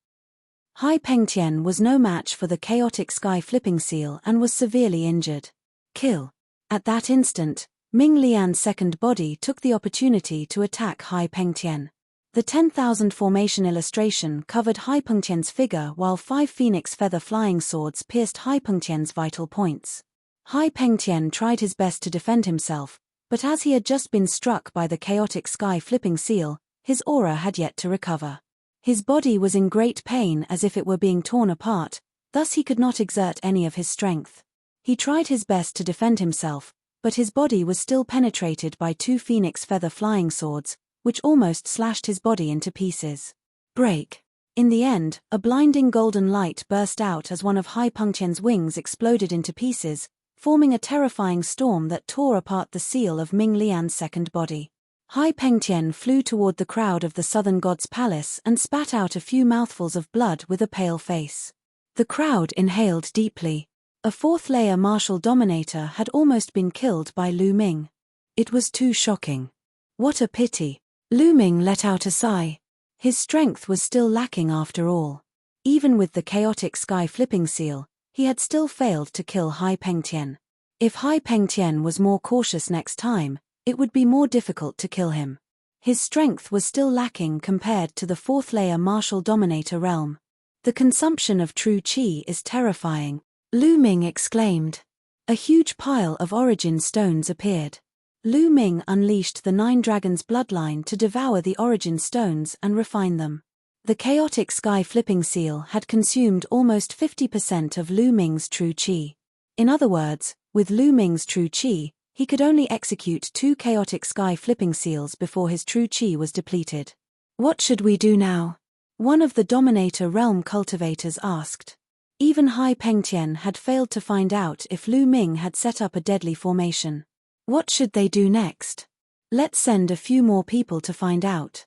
[SPEAKER 1] Hai Pengtian was no match for the Chaotic Sky Flipping Seal and was severely injured. Kill. At that instant, Ming Lian's second body took the opportunity to attack Hai Pengtian. The 10,000 formation illustration covered Hai Pengtian's figure while 5 phoenix feather flying swords pierced Hai Pengtian's vital points. Hai Pengtian tried his best to defend himself, but as he had just been struck by the chaotic sky flipping seal, his aura had yet to recover. His body was in great pain as if it were being torn apart, thus he could not exert any of his strength. He tried his best to defend himself, but his body was still penetrated by 2 phoenix feather flying swords, which almost slashed his body into pieces. Break. In the end, a blinding golden light burst out as one of Hai Pengtian's wings exploded into pieces, forming a terrifying storm that tore apart the seal of Ming Lian's second body. Hai Pengtian flew toward the crowd of the southern god's palace and spat out a few mouthfuls of blood with a pale face. The crowd inhaled deeply. A 4th-layer martial dominator had almost been killed by Lu Ming. It was too shocking. What a pity. Lu Ming let out a sigh. His strength was still lacking after all. Even with the chaotic sky flipping seal, he had still failed to kill Hai Pengtian. If Hai Pengtian was more cautious next time, it would be more difficult to kill him. His strength was still lacking compared to the 4th-layer martial dominator realm. The consumption of true qi is terrifying, Lu Ming exclaimed. A huge pile of origin stones appeared. Lu Ming unleashed the 9 dragons' bloodline to devour the origin stones and refine them. The chaotic sky flipping seal had consumed almost 50% of Lu Ming's true qi. In other words, with Lu Ming's true qi, he could only execute 2 chaotic sky flipping seals before his true qi was depleted. What should we do now? One of the Dominator realm cultivators asked. Even Hai Pengtian had failed to find out if Lu Ming had set up a deadly formation. What should they do next? Let's send a few more people to find out.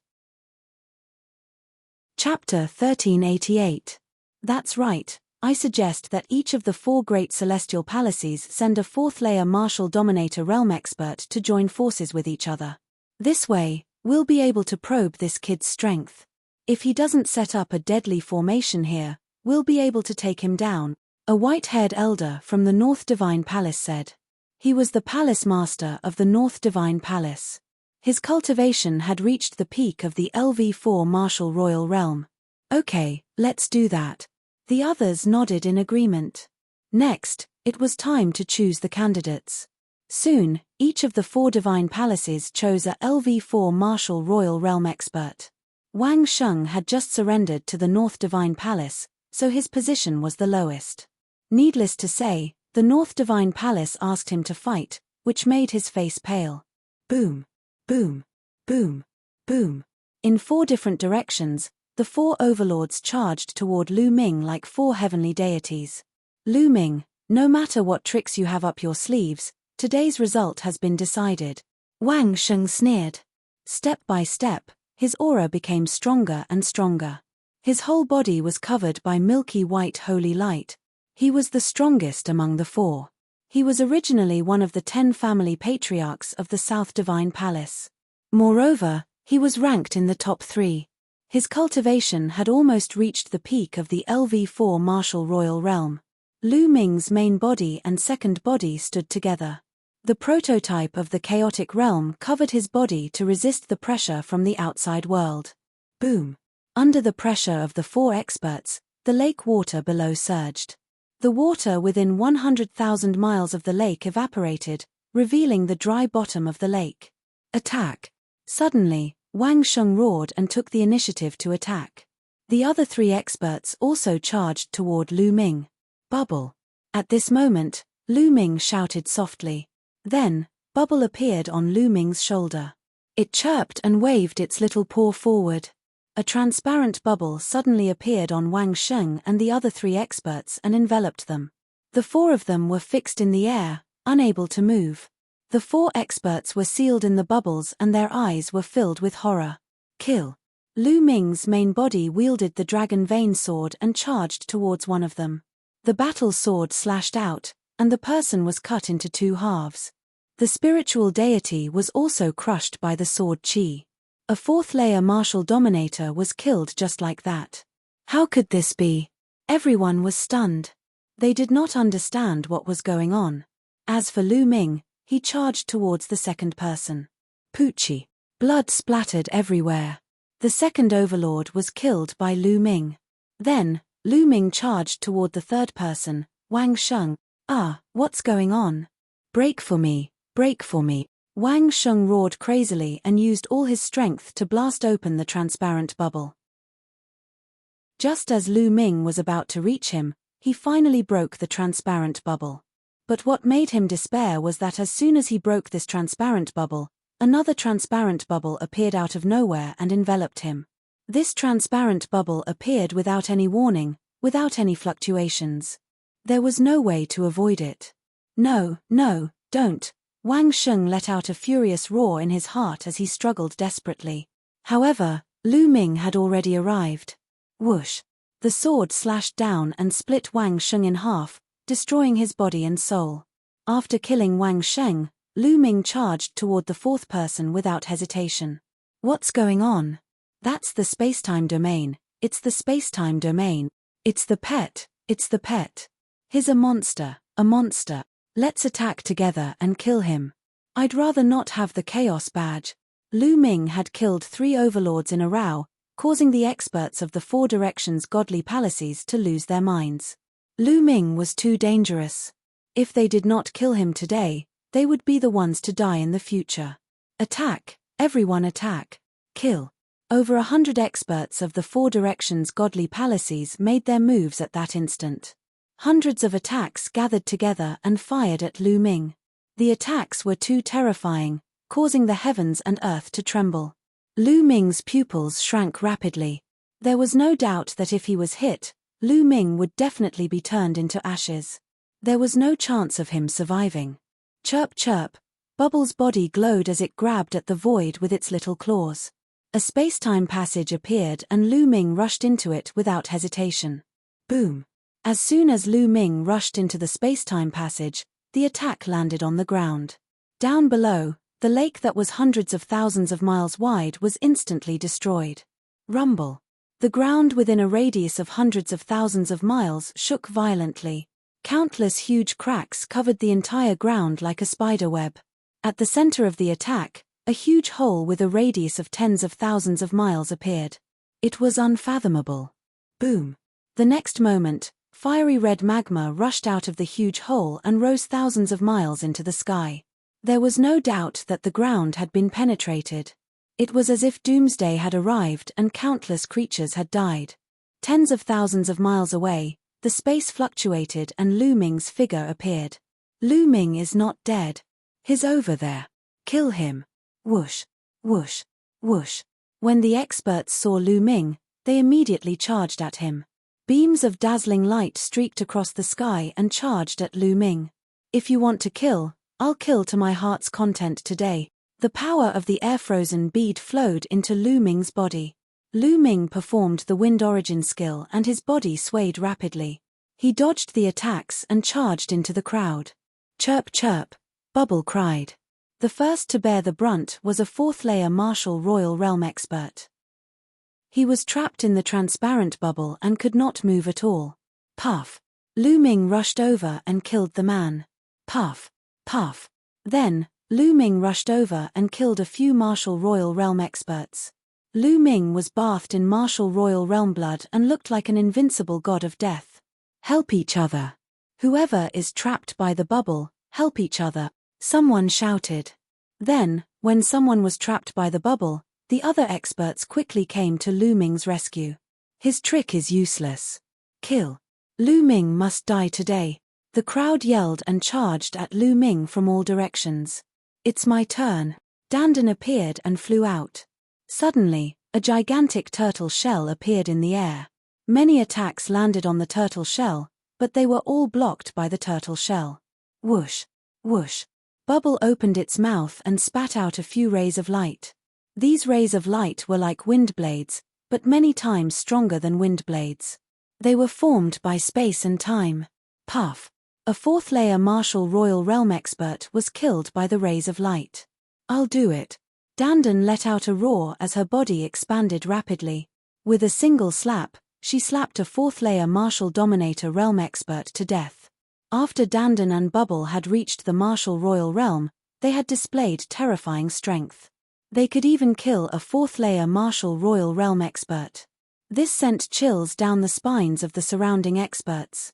[SPEAKER 1] Chapter 1388. That's right, I suggest that each of the 4 great celestial palaces send a 4th-layer martial dominator realm expert to join forces with each other. This way, we'll be able to probe this kid's strength. If he doesn't set up a deadly formation here, we'll be able to take him down, a white-haired elder from the North Divine Palace said. He was the palace master of the North Divine Palace. His cultivation had reached the peak of the LV4 martial royal realm. Okay, let's do that. The others nodded in agreement. Next, it was time to choose the candidates. Soon, each of the 4 divine palaces chose a LV4 martial royal realm expert. Wang Sheng had just surrendered to the North Divine Palace, so his position was the lowest. Needless to say, the North Divine Palace asked him to fight, which made his face pale. Boom, boom, boom, boom. In 4 different directions, the 4 overlords charged toward Lu Ming like 4 heavenly deities. Lu Ming, no matter what tricks you have up your sleeves, today's result has been decided. Wang Sheng sneered. Step by step, his aura became stronger and stronger. His whole body was covered by milky white holy light. He was the strongest among the 4. He was originally one of the 10 family patriarchs of the South Divine Palace. Moreover, he was ranked in the top 3. His cultivation had almost reached the peak of the LV4 martial royal realm. Lu Ming's main body and second body stood together. The prototype of the chaotic realm covered his body to resist the pressure from the outside world. Boom. Under the pressure of the 4 experts, the lake water below surged. The water within 100,000 miles of the lake evaporated, revealing the dry bottom of the lake. Attack. Suddenly, Wang Sheng roared and took the initiative to attack. The other 3 experts also charged toward Lu Ming. Bubble. At this moment, Lu Ming shouted softly. Then, Bubble appeared on Lu Ming's shoulder. It chirped and waved its little paw forward. A transparent bubble suddenly appeared on Wang Sheng and the other 3 experts and enveloped them. The 4 of them were fixed in the air, unable to move. The 4 experts were sealed in the bubbles and their eyes were filled with horror. Kill. Lu Ming's main body wielded the dragon vein sword and charged towards one of them. The battle sword slashed out, and the person was cut into 2 halves. The spiritual deity was also crushed by the sword qi. A 4th-layer martial dominator was killed just like that. How could this be? Everyone was stunned. They did not understand what was going on. As for Lu Ming, he charged towards the second person. Poochie. Blood splattered everywhere. The second overlord was killed by Lu Ming. Then, Lu Ming charged toward the third person, Wang Sheng. "Ah, what's going on? Break for me, break for me." Wang Sheng roared crazily and used all his strength to blast open the transparent bubble. Just as Lu Ming was about to reach him, he finally broke the transparent bubble. But what made him despair was that as soon as he broke this transparent bubble, another transparent bubble appeared out of nowhere and enveloped him. This transparent bubble appeared without any warning, without any fluctuations. There was no way to avoid it. "No, no, don't." Wang Sheng let out a furious roar in his heart as he struggled desperately. However, Lu Ming had already arrived. Whoosh! The sword slashed down and split Wang Sheng in half, destroying his body and soul. After killing Wang Sheng, Lu Ming charged toward the fourth person without hesitation. "What's going on?" "That's the spacetime domain. It's the spacetime domain. It's the pet, it's the pet. He's a monster, a monster. Let's attack together and kill him." "I'd rather not have the Chaos badge." Lu Ming had killed 3 overlords in a row, causing the experts of the 4 directions godly palaces to lose their minds. Lu Ming was too dangerous. If they did not kill him today, they would be the ones to die in the future. "Attack, everyone attack. Kill." Over 100 experts of the 4 directions godly palaces made their moves at that instant. Hundreds of attacks gathered together and fired at Lu Ming. The attacks were too terrifying, causing the heavens and earth to tremble. Lu Ming's pupils shrank rapidly. There was no doubt that if he was hit, Lu Ming would definitely be turned into ashes. There was no chance of him surviving. Chirp chirp, Bubble's body glowed as it grabbed at the void with its little claws. A spacetime passage appeared and Lu Ming rushed into it without hesitation. Boom! As soon as Lu Ming rushed into the spacetime passage, the attack landed on the ground. Down below, the lake that was hundreds of thousands of miles wide was instantly destroyed. Rumble. The ground within a radius of hundreds of thousands of miles shook violently. Countless huge cracks covered the entire ground like a spider web. At the center of the attack, a huge hole with a radius of tens of thousands of miles appeared. It was unfathomable. Boom. The next moment, fiery red magma rushed out of the huge hole and rose thousands of miles into the sky. There was no doubt that the ground had been penetrated. It was as if doomsday had arrived and countless creatures had died. Tens of thousands of miles away, the space fluctuated and Lu Ming's figure appeared. "Lu Ming is not dead. He's over there. Kill him." Whoosh, whoosh, whoosh. When the experts saw Lu Ming, they immediately charged at him. Beams of dazzling light streaked across the sky and charged at Lu Ming. "If you want to kill, I'll kill to my heart's content today." The power of the air-frozen bead flowed into Lu Ming's body. Lu Ming performed the wind origin skill and his body swayed rapidly. He dodged the attacks and charged into the crowd. Chirp chirp, Bubble cried. The first to bear the brunt was a 4th-layer Martial Royal Realm expert. He was trapped in the transparent bubble and could not move at all. Puff. Lu Ming rushed over and killed the man. Puff. Puff. Then, Lu Ming rushed over and killed a few Martial Royal Realm experts. Lu Ming was bathed in Martial Royal Realm blood and looked like an invincible god of death. "Help each other. Whoever is trapped by the bubble, help each other," someone shouted. Then, when someone was trapped by the bubble, the other experts quickly came to Lu Ming's rescue. "His trick is useless. Kill. Lu Ming must die today." The crowd yelled and charged at Lu Ming from all directions. "It's my turn." Dandan appeared and flew out. Suddenly, a gigantic turtle shell appeared in the air. Many attacks landed on the turtle shell, but they were all blocked by the turtle shell. Whoosh, whoosh. Bubble opened its mouth and spat out a few rays of light. These rays of light were like wind blades, but many times stronger than wind blades. They were formed by space and time. Puff. A 4th-layer Martial Royal Realm expert was killed by the rays of light. "I'll do it." Dandan let out a roar as her body expanded rapidly. With a single slap, she slapped a 4th-layer Martial Dominator Realm expert to death. After Dandan and Bubble had reached the Martial Royal Realm, they had displayed terrifying strength. They could even kill a fourth-layer martial royal realm expert. This sent chills down the spines of the surrounding experts.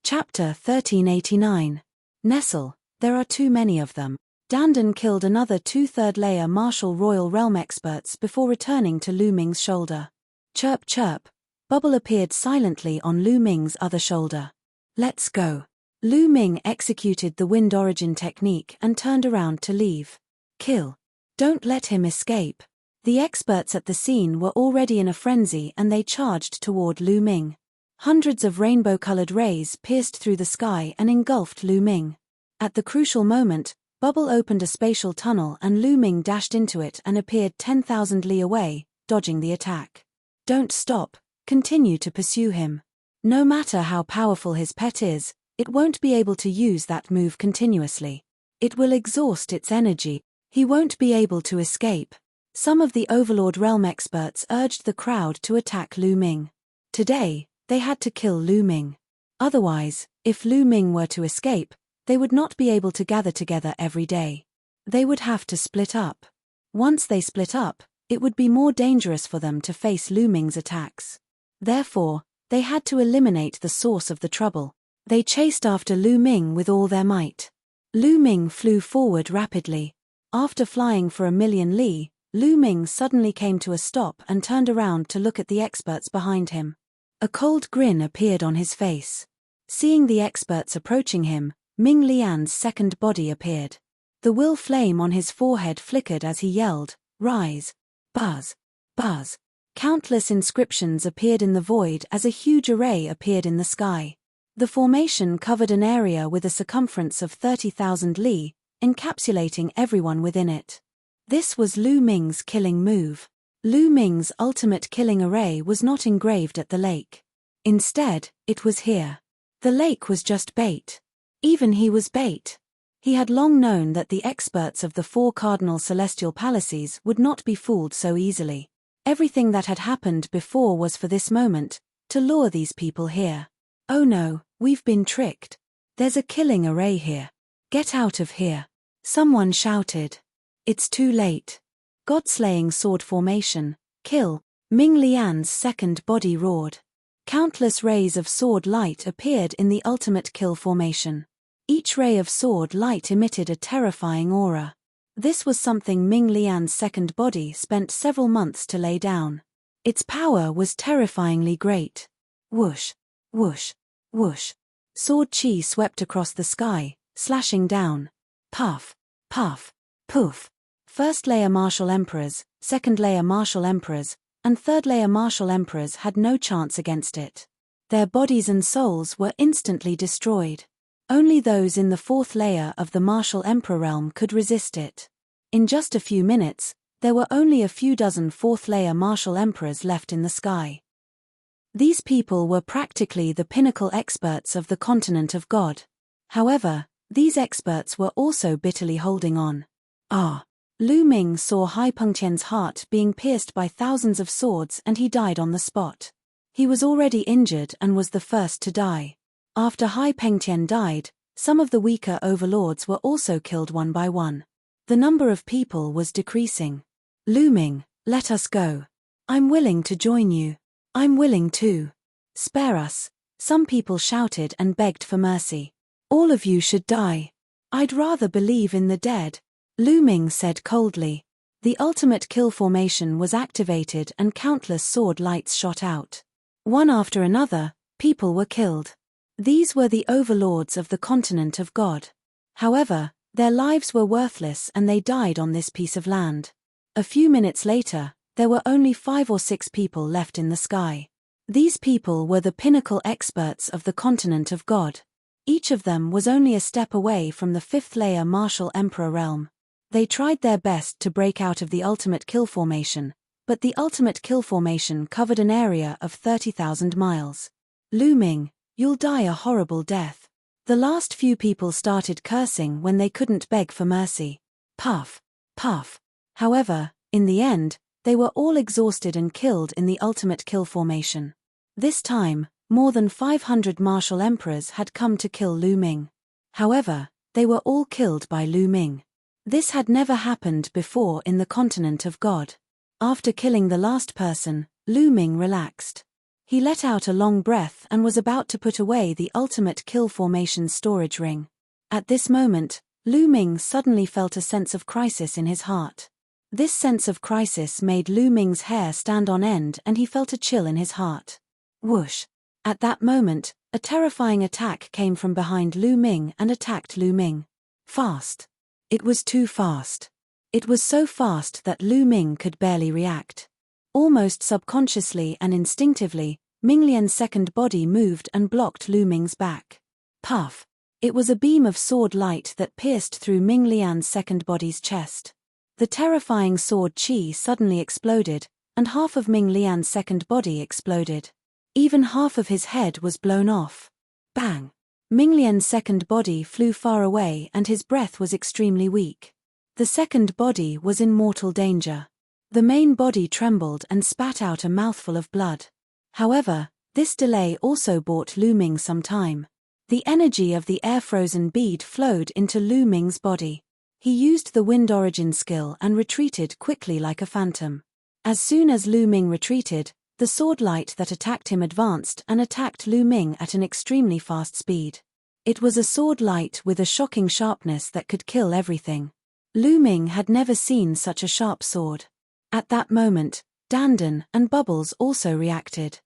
[SPEAKER 1] Chapter 1389. Nestle, there are too many of them. Dandan killed another 2/3 layer martial royal realm experts before returning to Lu Ming's shoulder. Chirp chirp, Bubble appeared silently on Lu Ming's other shoulder. Let's go. Lu Ming executed the wind origin technique and turned around to leave. Kill. Don't let him escape. The experts at the scene were already in a frenzy and they charged toward Lu Ming. Hundreds of rainbow-colored rays pierced through the sky and engulfed Lu Ming. At the crucial moment, Bubble opened a spatial tunnel and Lu Ming dashed into it and appeared 10,000 li away, dodging the attack. Don't stop, continue to pursue him. No matter how powerful his pet is, it won't be able to use that move continuously. It will exhaust its energy. He won't be able to escape. Some of the Overlord Realm experts urged the crowd to attack Lu Ming. Today, they had to kill Lu Ming. Otherwise, if Lu Ming were to escape, they would not be able to gather together every day. They would have to split up. Once they split up, it would be more dangerous for them to face Lu Ming's attacks. Therefore, they had to eliminate the source of the trouble. They chased after Lu Ming with all their might. Lu Ming flew forward rapidly. After flying for 1,000,000 li, Lu Ming suddenly came to a stop and turned around to look at the experts behind him. A cold grin appeared on his face. Seeing the experts approaching him, Ming Lian's second body appeared. The will flame on his forehead flickered as he yelled, "Rise! Buzz! Buzz!" Countless inscriptions appeared in the void as a huge array appeared in the sky. The formation covered an area with a circumference of 30,000 li, encapsulating everyone within it. This was Lu Ming's killing move. Lu Ming's ultimate killing array was not engraved at the lake. Instead, it was here. The lake was just bait. Even he was bait. He had long known that the experts of the 4 cardinal celestial palaces would not be fooled so easily. Everything that had happened before was for this moment, to lure these people here. Oh no, we've been tricked. There's a killing array here. Get out of here. Someone shouted. It's too late. God-slaying sword formation, kill. Ming Lian's second body roared. Countless rays of sword light appeared in the ultimate kill formation. Each ray of sword light emitted a terrifying aura. This was something Ming Lian's second body spent several months to lay down. Its power was terrifyingly great. Whoosh, whoosh, whoosh. Sword chi swept across the sky, slashing down. Puff, puff, poof. First-layer martial emperors, second-layer martial emperors, and third-layer martial emperors had no chance against it. Their bodies and souls were instantly destroyed. Only those in the 4th layer of the martial emperor realm could resist it. In just a few minutes, there were only a few dozen 4th-layer martial emperors left in the sky. These people were practically the pinnacle experts of the continent of God. However, these experts were also bitterly holding on. Lu Ming saw Hai Pengtian's heart being pierced by thousands of swords and he died on the spot. He was already injured and was the first to die. After Hai Pengtian died, some of the weaker overlords were also killed one by one. The number of people was decreasing. Lu Ming, let us go. I'm willing to join you. I'm willing to. Spare us. Some people shouted and begged for mercy. All of you should die. I'd rather believe in the dead. Lu Ming said coldly. The ultimate kill formation was activated and countless sword lights shot out. One after another, people were killed. These were the overlords of the continent of God. However, their lives were worthless and they died on this piece of land. A few minutes later, there were only 5 or 6 people left in the sky. These people were the pinnacle experts of the continent of God. Each of them was only a step away from the 5th layer martial emperor realm. They tried their best to break out of the ultimate kill formation, but the ultimate kill formation covered an area of 30,000 miles. Lu Ming, you'll die a horrible death. The last few people started cursing when they couldn't beg for mercy. Puff, puff. However, in the end, they were all exhausted and killed in the ultimate kill formation. This time, more than 500 martial emperors had come to kill Lu Ming. However, they were all killed by Lu Ming. This had never happened before in the continent of God. After killing the last person, Lu Ming relaxed. He let out a long breath and was about to put away the ultimate kill formation storage ring. At this moment, Lu Ming suddenly felt a sense of crisis in his heart. This sense of crisis made Lu Ming's hair stand on end and he felt a chill in his heart. Whoosh! At that moment, a terrifying attack came from behind Lu Ming and attacked Lu Ming. Fast. It was too fast. It was so fast that Lu Ming could barely react. Almost subconsciously and instinctively, Ming Lian's second body moved and blocked Lu Ming's back. Puff! It was a beam of sword light that pierced through Ming Lian's second body's chest. The terrifying sword chi suddenly exploded, and half of Ming Lian's second body exploded. Even half of his head was blown off. Bang! Ming Lian's second body flew far away and his breath was extremely weak. The second body was in mortal danger. The main body trembled and spat out a mouthful of blood. However, this delay also bought Lu Ming some time. The energy of the air-frozen bead flowed into Lu Ming's body. He used the wind origin skill and retreated quickly like a phantom. As soon as Lu Ming retreated, the sword light that attacked him advanced and attacked Lu Ming at an extremely fast speed. It was a sword light with a shocking sharpness that could kill everything. Lu Ming had never seen such a sharp sword. At that moment, Dandan and Bubbles also reacted.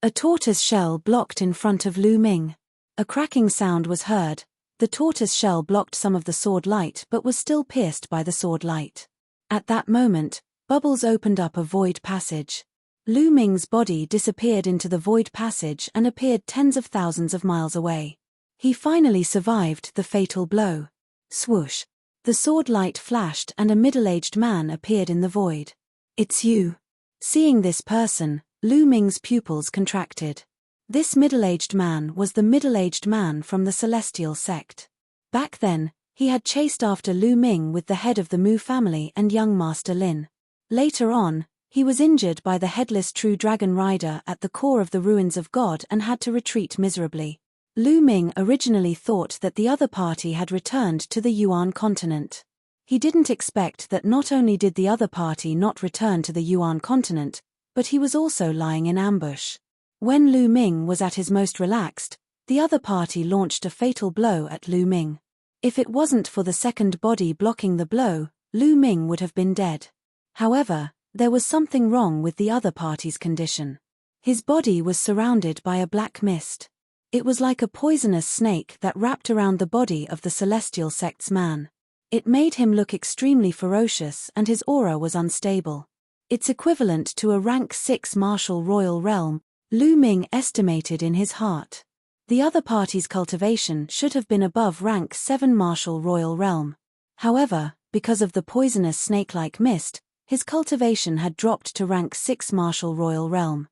[SPEAKER 1] A tortoise shell blocked in front of Lu Ming. A cracking sound was heard. The tortoise shell blocked some of the sword light but was still pierced by the sword light. At that moment, Bubbles opened up a void passage. Lu Ming's body disappeared into the void passage and appeared tens of thousands of miles away. He finally survived the fatal blow. Swoosh! The sword light flashed and a middle-aged man appeared in the void. It's you. Seeing this person, Lu Ming's pupils contracted. This middle-aged man was the middle-aged man from the Celestial sect. Back then, he had chased after Lu Ming with the head of the Mu family and young Master Lin. Later on, he was injured by the headless true dragon rider at the core of the ruins of God and had to retreat miserably. Lu Ming originally thought that the other party had returned to the Yuan continent. He didn't expect that not only did the other party not return to the Yuan continent, but he was also lying in ambush. When Lu Ming was at his most relaxed, the other party launched a fatal blow at Lu Ming. If it wasn't for the second body blocking the blow, Lu Ming would have been dead. However, there was something wrong with the other party's condition. His body was surrounded by a black mist. It was like a poisonous snake that wrapped around the body of the Celestial sect's man. It made him look extremely ferocious and his aura was unstable. It's equivalent to a rank 6 martial royal realm, Lu Ming estimated in his heart. The other party's cultivation should have been above rank 7 martial royal realm. However, because of the poisonous snake-like mist, his cultivation had dropped to rank 6 martial royal realm.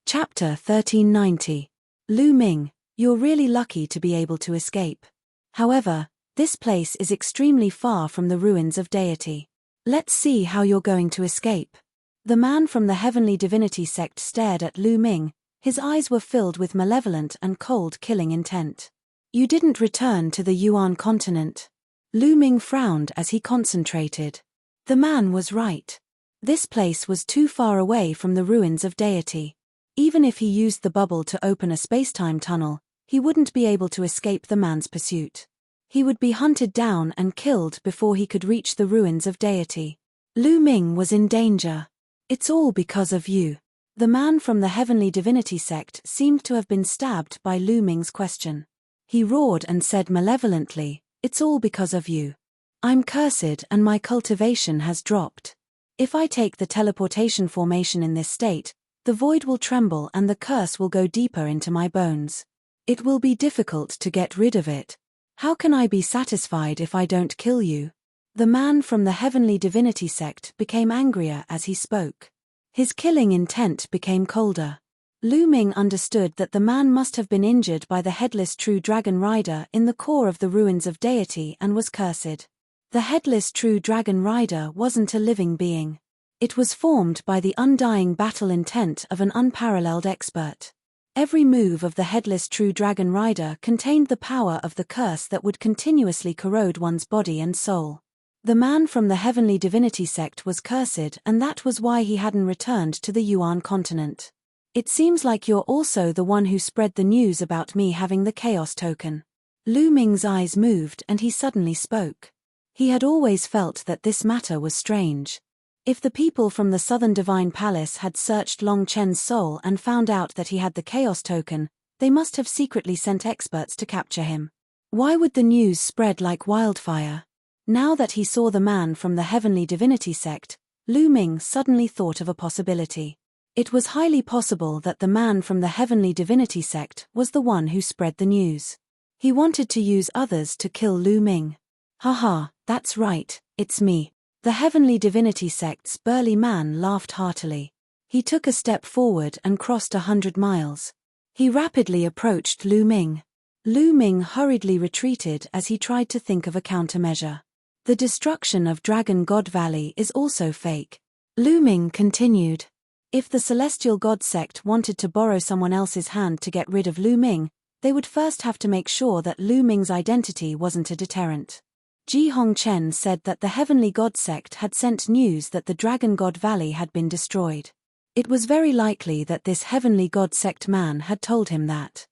[SPEAKER 1] Chapter 1390. Lu Ming, you're really lucky to be able to escape. However, this place is extremely far from the ruins of deity. Let's see how you're going to escape. The man from the Heavenly Divinity sect stared at Lu Ming, his eyes were filled with malevolent and cold killing intent. You didn't return to the Yuan continent. Lu Ming frowned as he concentrated. The man was right. This place was too far away from the ruins of deity. Even if he used the bubble to open a spacetime tunnel, he wouldn't be able to escape the man's pursuit. He would be hunted down and killed before he could reach the ruins of deity. Lu Ming was in danger. It's all because of you. The man from the Heavenly Divinity sect seemed to have been stabbed by Lu Ming's question. He roared and said malevolently, "It's all because of you. I'm cursed and my cultivation has dropped. If I take the teleportation formation in this state, the void will tremble and the curse will go deeper into my bones. It will be difficult to get rid of it. How can I be satisfied if I don't kill you?" The man from the Heavenly Divinity sect became angrier as he spoke. His killing intent became colder. Lu Ming understood that the man must have been injured by the headless true dragon rider in the core of the ruins of deity and was cursed. The headless true dragon rider wasn't a living being. It was formed by the undying battle intent of an unparalleled expert. Every move of the headless true dragon rider contained the power of the curse that would continuously corrode one's body and soul. The man from the heavenly divinity sect was cursed, and that was why he hadn't returned to the Yuan continent. It seems like you're also the one who spread the news about me having the chaos token. Lu Ming's eyes moved and he suddenly spoke. He had always felt that this matter was strange. If the people from the Southern Divine Palace had searched Long Chen's soul and found out that he had the chaos token, they must have secretly sent experts to capture him. Why would the news spread like wildfire? Now that he saw the man from the heavenly divinity sect, Lu Ming suddenly thought of a possibility. It was highly possible that the man from the heavenly divinity sect was the one who spread the news. He wanted to use others to kill Lu Ming. Haha, that's right, it's me. The heavenly divinity sect's burly man laughed heartily. He took a step forward and crossed 100 miles. He rapidly approached Lu Ming. Lu Ming hurriedly retreated as he tried to think of a countermeasure. The destruction of Dragon God Valley is also fake. Lu Ming continued. If the Celestial God sect wanted to borrow someone else's hand to get rid of Lu Ming, they would first have to make sure that Lu Ming's identity wasn't a deterrent. Ji Hongchen said that the Heavenly God sect had sent news that the Dragon God Valley had been destroyed. It was very likely that this Heavenly God sect man had told him that.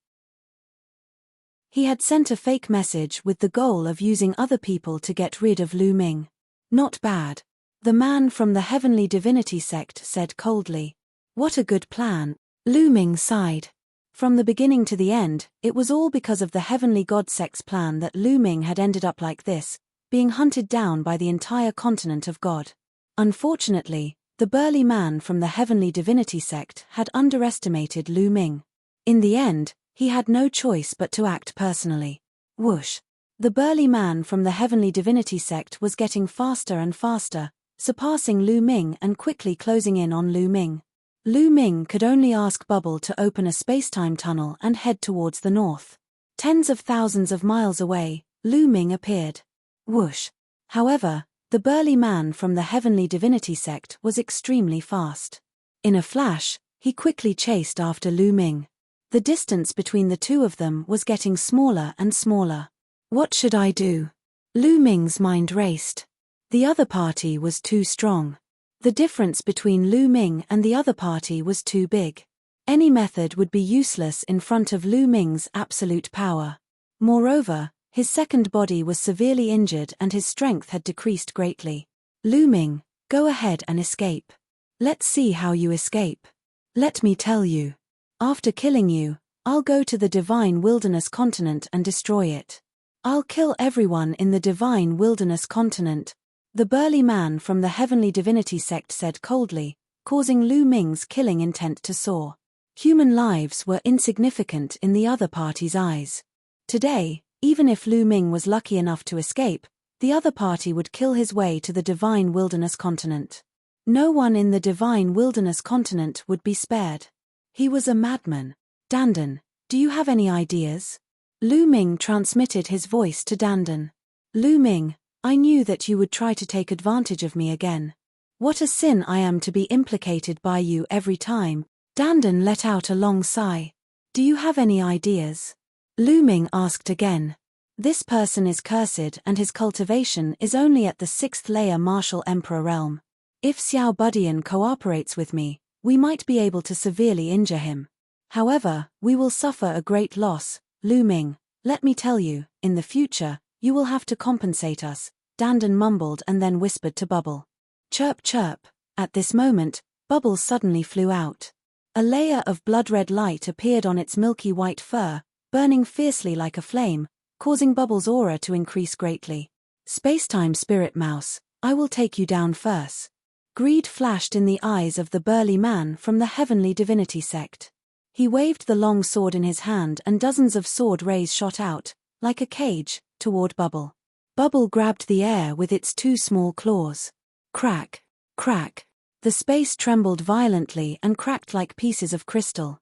[SPEAKER 1] He had sent a fake message with the goal of using other people to get rid of Lu Ming. Not bad. The man from the Heavenly Divinity sect said coldly. What a good plan. Lu Ming sighed. From the beginning to the end, it was all because of the Heavenly God sect's plan that Lu Ming had ended up like this, being hunted down by the entire continent of God. Unfortunately, the burly man from the Heavenly Divinity sect had underestimated Lu Ming. In the end, he had no choice but to act personally. Whoosh! The burly man from the Heavenly Divinity sect was getting faster and faster, surpassing Lu Ming and quickly closing in on Lu Ming. Lu Ming could only ask Bubble to open a spacetime tunnel and head towards the north. Tens of thousands of miles away, Lu Ming appeared. Whoosh! However, the burly man from the Heavenly Divinity sect was extremely fast. In a flash, he quickly chased after Lu Ming. The distance between the two of them was getting smaller and smaller. What should I do? Lu Ming's mind raced. The other party was too strong. The difference between Lu Ming and the other party was too big. Any method would be useless in front of Lu Ming's absolute power. Moreover, his second body was severely injured and his strength had decreased greatly. Lu Ming, go ahead and escape. Let's see how you escape. Let me tell you. After killing you, I'll go to the Divine Wilderness continent and destroy it. I'll kill everyone in the Divine Wilderness continent, the burly man from the Heavenly Divinity sect said coldly, causing Lu Ming's killing intent to soar. Human lives were insignificant in the other party's eyes. Today, even if Lu Ming was lucky enough to escape, the other party would kill his way to the Divine Wilderness continent. No one in the Divine Wilderness continent would be spared. He was a madman. Dandan, do you have any ideas? Lu Ming transmitted his voice to Dandan. Lu Ming, I knew that you would try to take advantage of me again. What a sin I am to be implicated by you every time. Dandan let out a long sigh. Do you have any ideas? Lu Ming asked again. This person is cursed and his cultivation is only at the 6th layer Martial Emperor realm. If Xiao Budian cooperates with me, we might be able to severely injure him. However, we will suffer a great loss. Lu Ming, let me tell you, in the future, you will have to compensate us, Dandan mumbled and then whispered to Bubble. Chirp chirp. At this moment, Bubble suddenly flew out. A layer of blood-red light appeared on its milky white fur, burning fiercely like a flame, causing Bubble's aura to increase greatly. Spacetime Spirit Mouse, I will take you down first. Greed flashed in the eyes of the burly man from the Heavenly Divinity sect. He waved the long sword in his hand and dozens of sword rays shot out, like a cage, toward Bubble. Bubble grabbed the air with its two small claws. Crack, crack. The space trembled violently and cracked like pieces of crystal.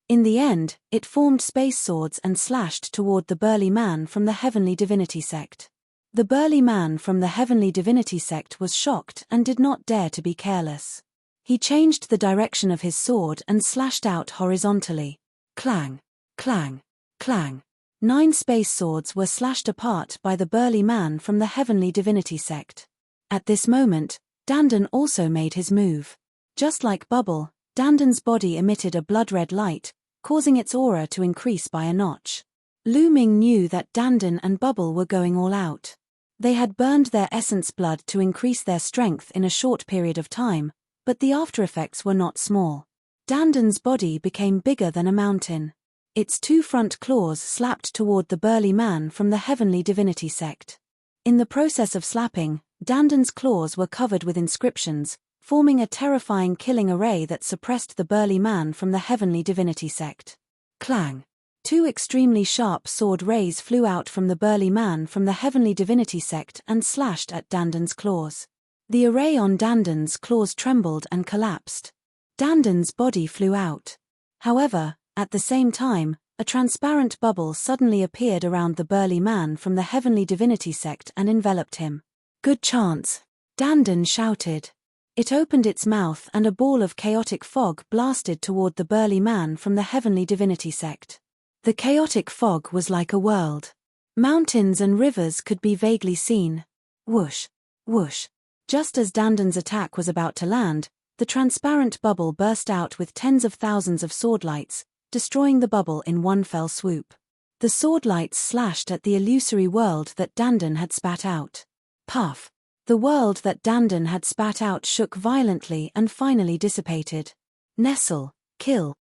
[SPEAKER 1] In the end, it formed space swords and slashed toward the burly man from the Heavenly Divinity sect. The burly man from the Heavenly Divinity sect was shocked and did not dare to be careless. He changed the direction of his sword and slashed out horizontally. Clang, clang, clang. 9 space swords were slashed apart by the burly man from the heavenly divinity sect. At this moment, Dandan also made his move. Just like Bubble, Dandan's body emitted a blood-red light, causing its aura to increase by a notch. Lu Ming knew that Dandan and Bubble were going all out. They had burned their essence blood to increase their strength in a short period of time, but the aftereffects were not small. Dandan's body became bigger than a mountain. Its 2 front claws slapped toward the burly man from the heavenly divinity sect. In the process of slapping, Dandan's claws were covered with inscriptions, forming a terrifying killing array that suppressed the burly man from the heavenly divinity sect. Clang! 2 extremely sharp sword rays flew out from the burly man from the heavenly divinity sect and slashed at Dandan's claws. The array on Dandan's claws trembled and collapsed. Dandan's body flew out. However, at the same time, a transparent bubble suddenly appeared around the burly man from the heavenly divinity sect and enveloped him. Good chance! Dandan shouted. It opened its mouth and a ball of chaotic fog blasted toward the burly man from the heavenly divinity sect. The chaotic fog was like a world. Mountains and rivers could be vaguely seen. Whoosh! Whoosh! Just as Dandan's attack was about to land, the transparent bubble burst out with tens of thousands of swordlights, destroying the bubble in one fell swoop. The swordlights slashed at the illusory world that Dandan had spat out. Puff! The world that Dandan had spat out shook violently and finally dissipated. Nestle, kill.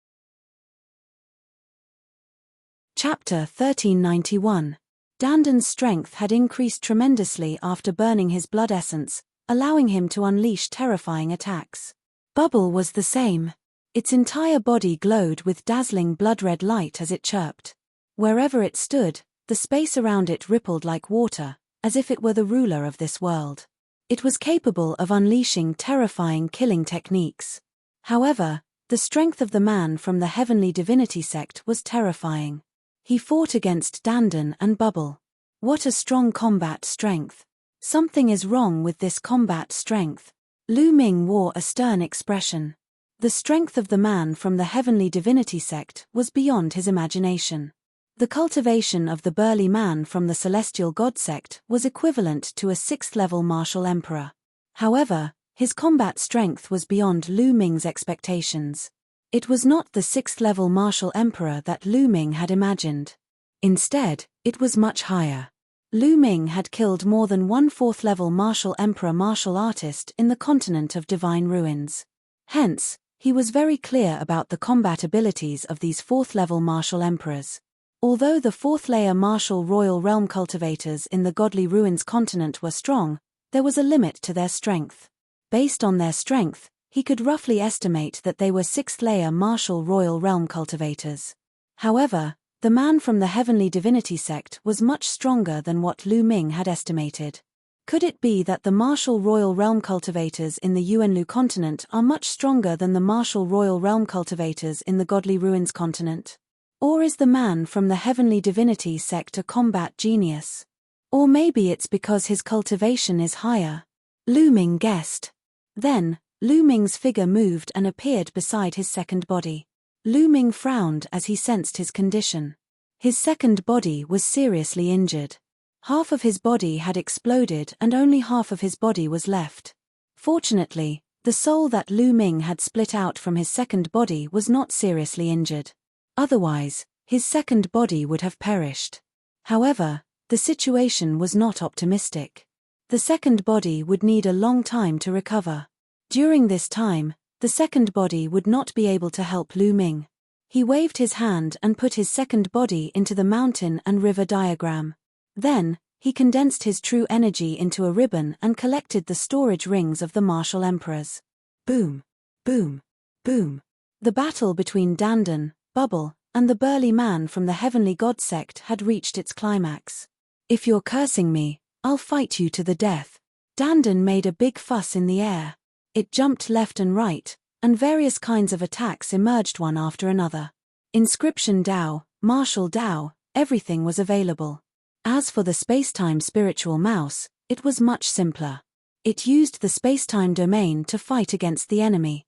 [SPEAKER 1] Chapter 1391. Dandan's strength had increased tremendously after burning his blood essence, allowing him to unleash terrifying attacks. Bubble was the same. Its entire body glowed with dazzling blood-red light as it chirped. Wherever it stood, the space around it rippled like water, as if it were the ruler of this world. It was capable of unleashing terrifying killing techniques. However, the strength of the man from the heavenly divinity sect was terrifying. He fought against Dandan and Bubble. What a strong combat strength! Something is wrong with this combat strength. Lu Ming wore a stern expression. The strength of the man from the heavenly divinity sect was beyond his imagination. The cultivation of the burly man from the celestial god sect was equivalent to a 6th-level martial emperor. However, his combat strength was beyond Lu Ming's expectations. It was not the 6th-level martial emperor that Lu Ming had imagined. Instead, it was much higher. Lu Ming had killed more than one 4th-level martial emperor martial artist in the continent of divine ruins. Hence, he was very clear about the combat abilities of these 4th-level martial emperors. Although the 4th-layer martial royal realm cultivators in the godly ruins continent were strong, there was a limit to their strength. Based on their strength, he could roughly estimate that they were 6th-layer martial royal realm cultivators. However, the man from the heavenly divinity sect was much stronger than what Lu Ming had estimated. Could it be that the martial royal realm cultivators in the Yuanlu continent are much stronger than the martial royal realm cultivators in the godly ruins continent? Or is the man from the heavenly divinity sect a combat genius? Or maybe it's because his cultivation is higher. Lu Ming guessed. Then, Lu Ming's figure moved and appeared beside his second body. Lu Ming frowned as he sensed his condition. His second body was seriously injured. Half of his body had exploded and only half of his body was left. Fortunately, the soul that Lu Ming had split out from his second body was not seriously injured. Otherwise, his second body would have perished. However, the situation was not optimistic. The second body would need a long time to recover. During this time, the second body would not be able to help Lu Ming. He waved his hand and put his second body into the mountain and river diagram. Then, he condensed his true energy into a ribbon and collected the storage rings of the martial emperors. Boom! Boom! Boom! The battle between Dandan, Bubble, and the burly man from the heavenly god sect had reached its climax. If you're cursing me, I'll fight you to the death. Dandan made a big fuss in the air. It jumped left and right, and various kinds of attacks emerged one after another. Inscription Dao, martial Dao, everything was available. As for the spacetime spiritual mouse, it was much simpler. It used the spacetime domain to fight against the enemy.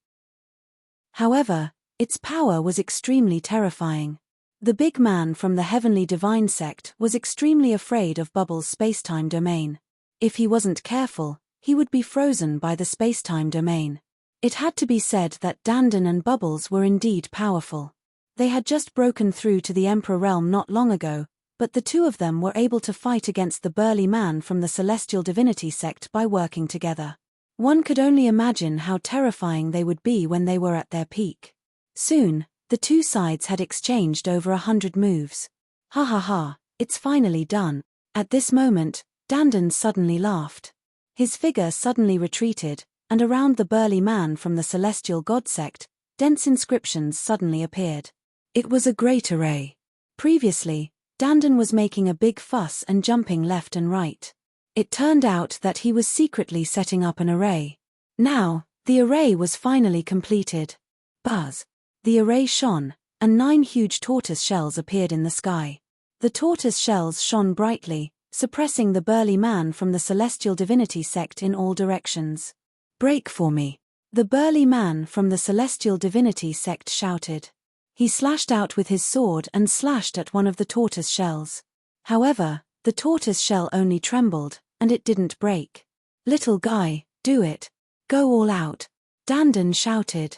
[SPEAKER 1] However, its power was extremely terrifying. The big man from the heavenly divine sect was extremely afraid of Bubbles' spacetime domain. If he wasn't careful, he would be frozen by the spacetime domain. It had to be said that Dandan and Bubbles were indeed powerful. They had just broken through to the Emperor realm not long ago, but the two of them were able to fight against the burly man from the celestial divinity sect by working together. One could only imagine how terrifying they would be when they were at their peak. Soon, the two sides had exchanged over 100 moves. Ha ha ha, it's finally done. At this moment, Dandan suddenly laughed. His figure suddenly retreated, and around the burly man from the celestial god sect, dense inscriptions suddenly appeared. It was a great array. Previously, Dandan was making a big fuss and jumping left and right. It turned out that he was secretly setting up an array. Now, the array was finally completed. Buzz! The array shone, and 9 huge tortoise shells appeared in the sky. The tortoise shells shone brightly, suppressing the burly man from the celestial divinity sect in all directions. Break for me! The burly man from the celestial divinity sect shouted. He slashed out with his sword and slashed at one of the tortoise shells. However, the tortoise shell only trembled, and it didn't break. Little guy, do it. Go all out. Dandan shouted.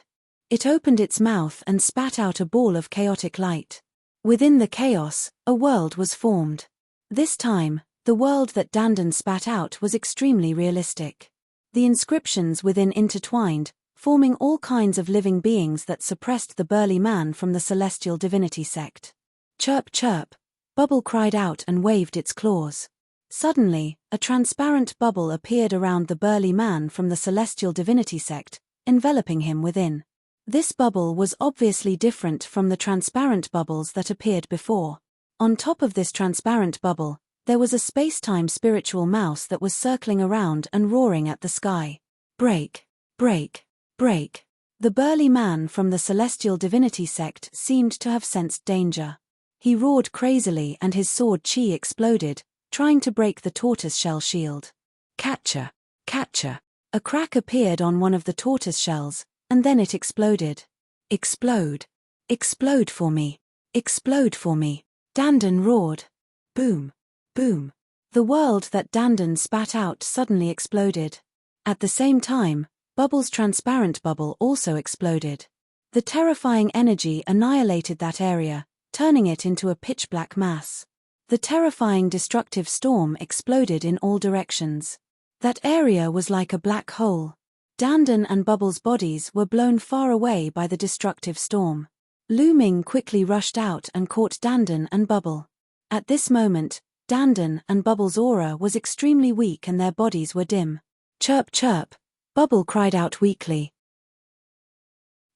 [SPEAKER 1] It opened its mouth and spat out a ball of chaotic light. Within the chaos, a world was formed. This time, the world that Dandan spat out was extremely realistic. The inscriptions within intertwined, forming all kinds of living beings that suppressed the burly man from the celestial divinity sect. Chirp chirp, Bubble cried out and waved its claws. Suddenly, a transparent bubble appeared around the burly man from the celestial divinity sect, enveloping him within. This bubble was obviously different from the transparent bubbles that appeared before. On top of this transparent bubble, there was a space-time spiritual mouse that was circling around and roaring at the sky. Break! Break! Break! The burly man from the celestial divinity sect seemed to have sensed danger. He roared crazily and his sword chi exploded, trying to break the tortoise shell shield. Catcher! Catcher! A crack appeared on one of the tortoise shells, and then it exploded. Explode! Explode for me! Explode for me! Dandan roared. Boom! Boom! The world that Dandan spat out suddenly exploded. At the same time, Bubbles' transparent bubble also exploded. The terrifying energy annihilated that area, turning it into a pitch-black mass. The terrifying destructive storm exploded in all directions. That area was like a black hole. Dandan and Bubbles' bodies were blown far away by the destructive storm. Lu Ming quickly rushed out and caught Dandan and Bubble. At this moment, Dandan and Bubbles' aura was extremely weak and their bodies were dim. Chirp chirp! Bubble cried out weakly.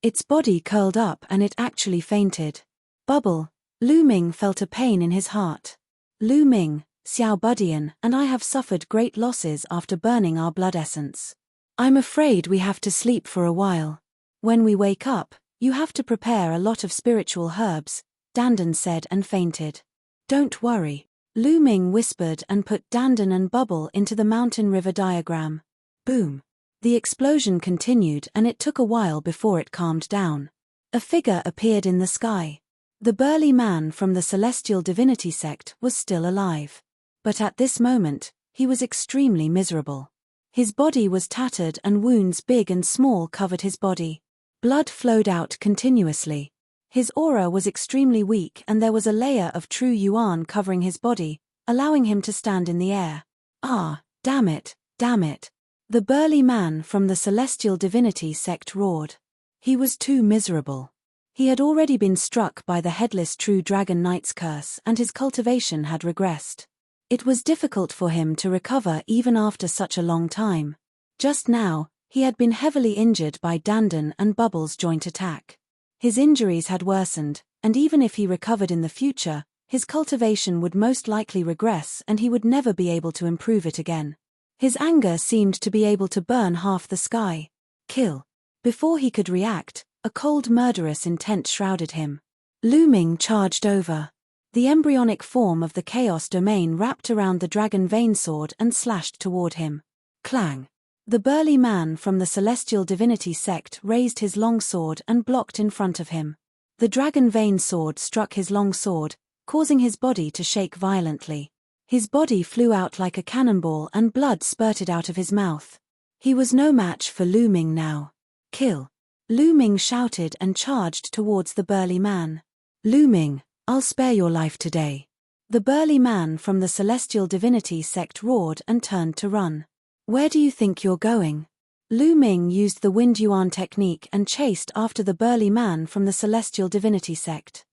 [SPEAKER 1] Its body curled up and it actually fainted. Bubble, Lu Ming felt a pain in his heart. Lu Ming, Xiao Budian and I have suffered great losses after burning our blood essence. I'm afraid we have to sleep for a while. When we wake up, you have to prepare a lot of spiritual herbs, Dandan said and fainted. Don't worry. Lu Ming whispered and put Dandan and Bubble into the mountain river diagram. Boom. The explosion continued and it took a while before it calmed down. A figure appeared in the sky. The burly man from the celestial divinity sect was still alive. But at this moment, he was extremely miserable. His body was tattered and wounds big and small covered his body. Blood flowed out continuously. His aura was extremely weak and there was a layer of true yuan covering his body, allowing him to stand in the air. Ah, damn it, damn it. The burly man from the celestial divinity sect roared. He was too miserable. He had already been struck by the headless true dragon knight's curse and his cultivation had regressed. It was difficult for him to recover even after such a long time. Just now, he had been heavily injured by Dandan and Bubbles' joint attack. His injuries had worsened, and even if he recovered in the future, his cultivation would most likely regress and he would never be able to improve it again. His anger seemed to be able to burn half the sky. Kill. Before he could react, a cold murderous intent shrouded him. Lu Ming charged over. The embryonic form of the chaos domain wrapped around the dragon vein sword and slashed toward him. Clang. The burly man from the celestial divinity sect raised his long sword and blocked in front of him. The dragon vein sword struck his long sword, causing his body to shake violently. His body flew out like a cannonball and blood spurted out of his mouth. He was no match for Lu Ming now. Kill! Lu Ming shouted and charged towards the burly man. Lu Ming, I'll spare your life today. The burly man from the celestial divinity sect roared and turned to run. Where do you think you're going? Lu Ming used the Wind Yuan technique and chased after the burly man from the celestial divinity sect.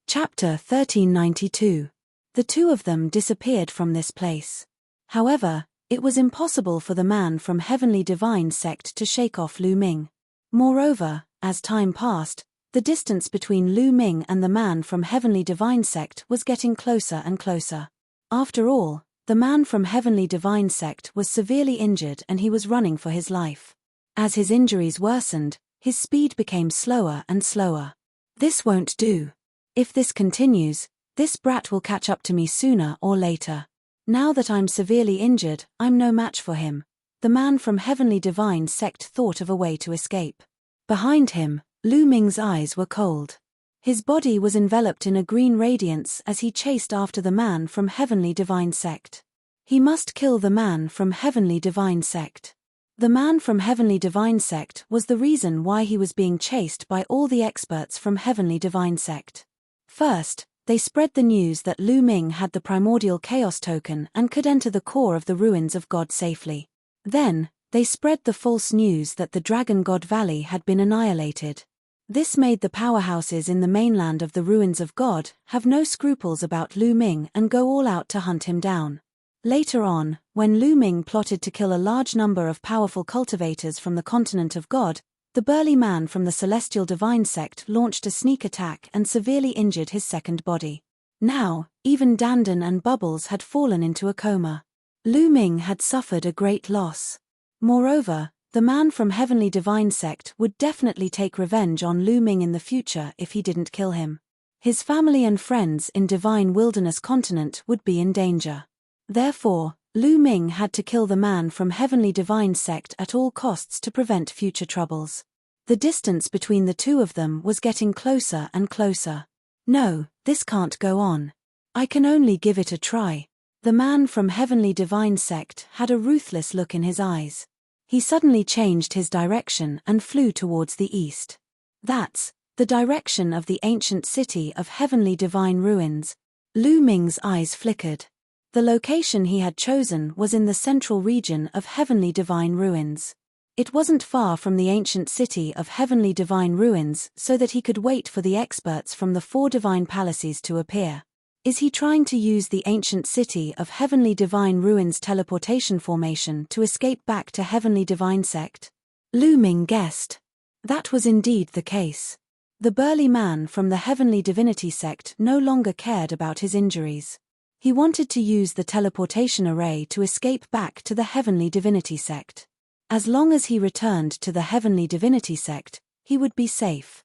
[SPEAKER 1] Chapter 1392. The two of them disappeared from this place. However, it was impossible for the man from Heavenly Divine sect to shake off Lu Ming. Moreover, as time passed, the distance between Lu Ming and the man from Heavenly Divine sect was getting closer and closer. After all, the man from Heavenly Divine sect was severely injured and he was running for his life. As his injuries worsened, his speed became slower and slower. This won't do. If this continues, this brat will catch up to me sooner or later. Now that I'm severely injured, I'm no match for him. The man from Heavenly Divine sect thought of a way to escape. Behind him, Lu Ming's eyes were cold. His body was enveloped in a green radiance as he chased after the man from Heavenly Divine sect. He must kill the man from Heavenly Divine sect. The man from Heavenly Divine sect was the reason why he was being chased by all the experts from Heavenly Divine sect. First, they spread the news that Lu Ming had the primordial chaos token and could enter the core of the ruins of God safely. Then, they spread the false news that the Dragon God Valley had been annihilated. This made the powerhouses in the mainland of the ruins of God have no scruples about Lu Ming and go all out to hunt him down. Later on, when Lu Ming plotted to kill a large number of powerful cultivators from the continent of God, the burly man from the celestial divine sect launched a sneak attack and severely injured his second body. Now, even Dandan and Bubbles had fallen into a coma. Lu Ming had suffered a great loss. Moreover, the man from Heavenly Divine sect would definitely take revenge on Lu Ming in the future if he didn't kill him. His family and friends in Divine Wilderness Continent would be in danger. Therefore, Lu Ming had to kill the man from Heavenly Divine sect at all costs to prevent future troubles. The distance between the two of them was getting closer and closer. No, this can't go on. I can only give it a try. The man from Heavenly Divine sect had a ruthless look in his eyes. He suddenly changed his direction and flew towards the east. That's the direction of the ancient city of Heavenly Divine Ruins. Lu Ming's eyes flickered. The location he had chosen was in the central region of Heavenly Divine Ruins. It wasn't far from the ancient city of Heavenly Divine Ruins so that he could wait for the experts from the 4 divine palaces to appear. Is he trying to use the ancient city of Heavenly Divine Ruins teleportation formation to escape back to Heavenly Divine sect? Lu Ming guessed. That was indeed the case. The burly man from the Heavenly Divinity sect no longer cared about his injuries. He wanted to use the teleportation array to escape back to the Heavenly Divinity sect. As long as he returned to the Heavenly Divinity sect, he would be safe.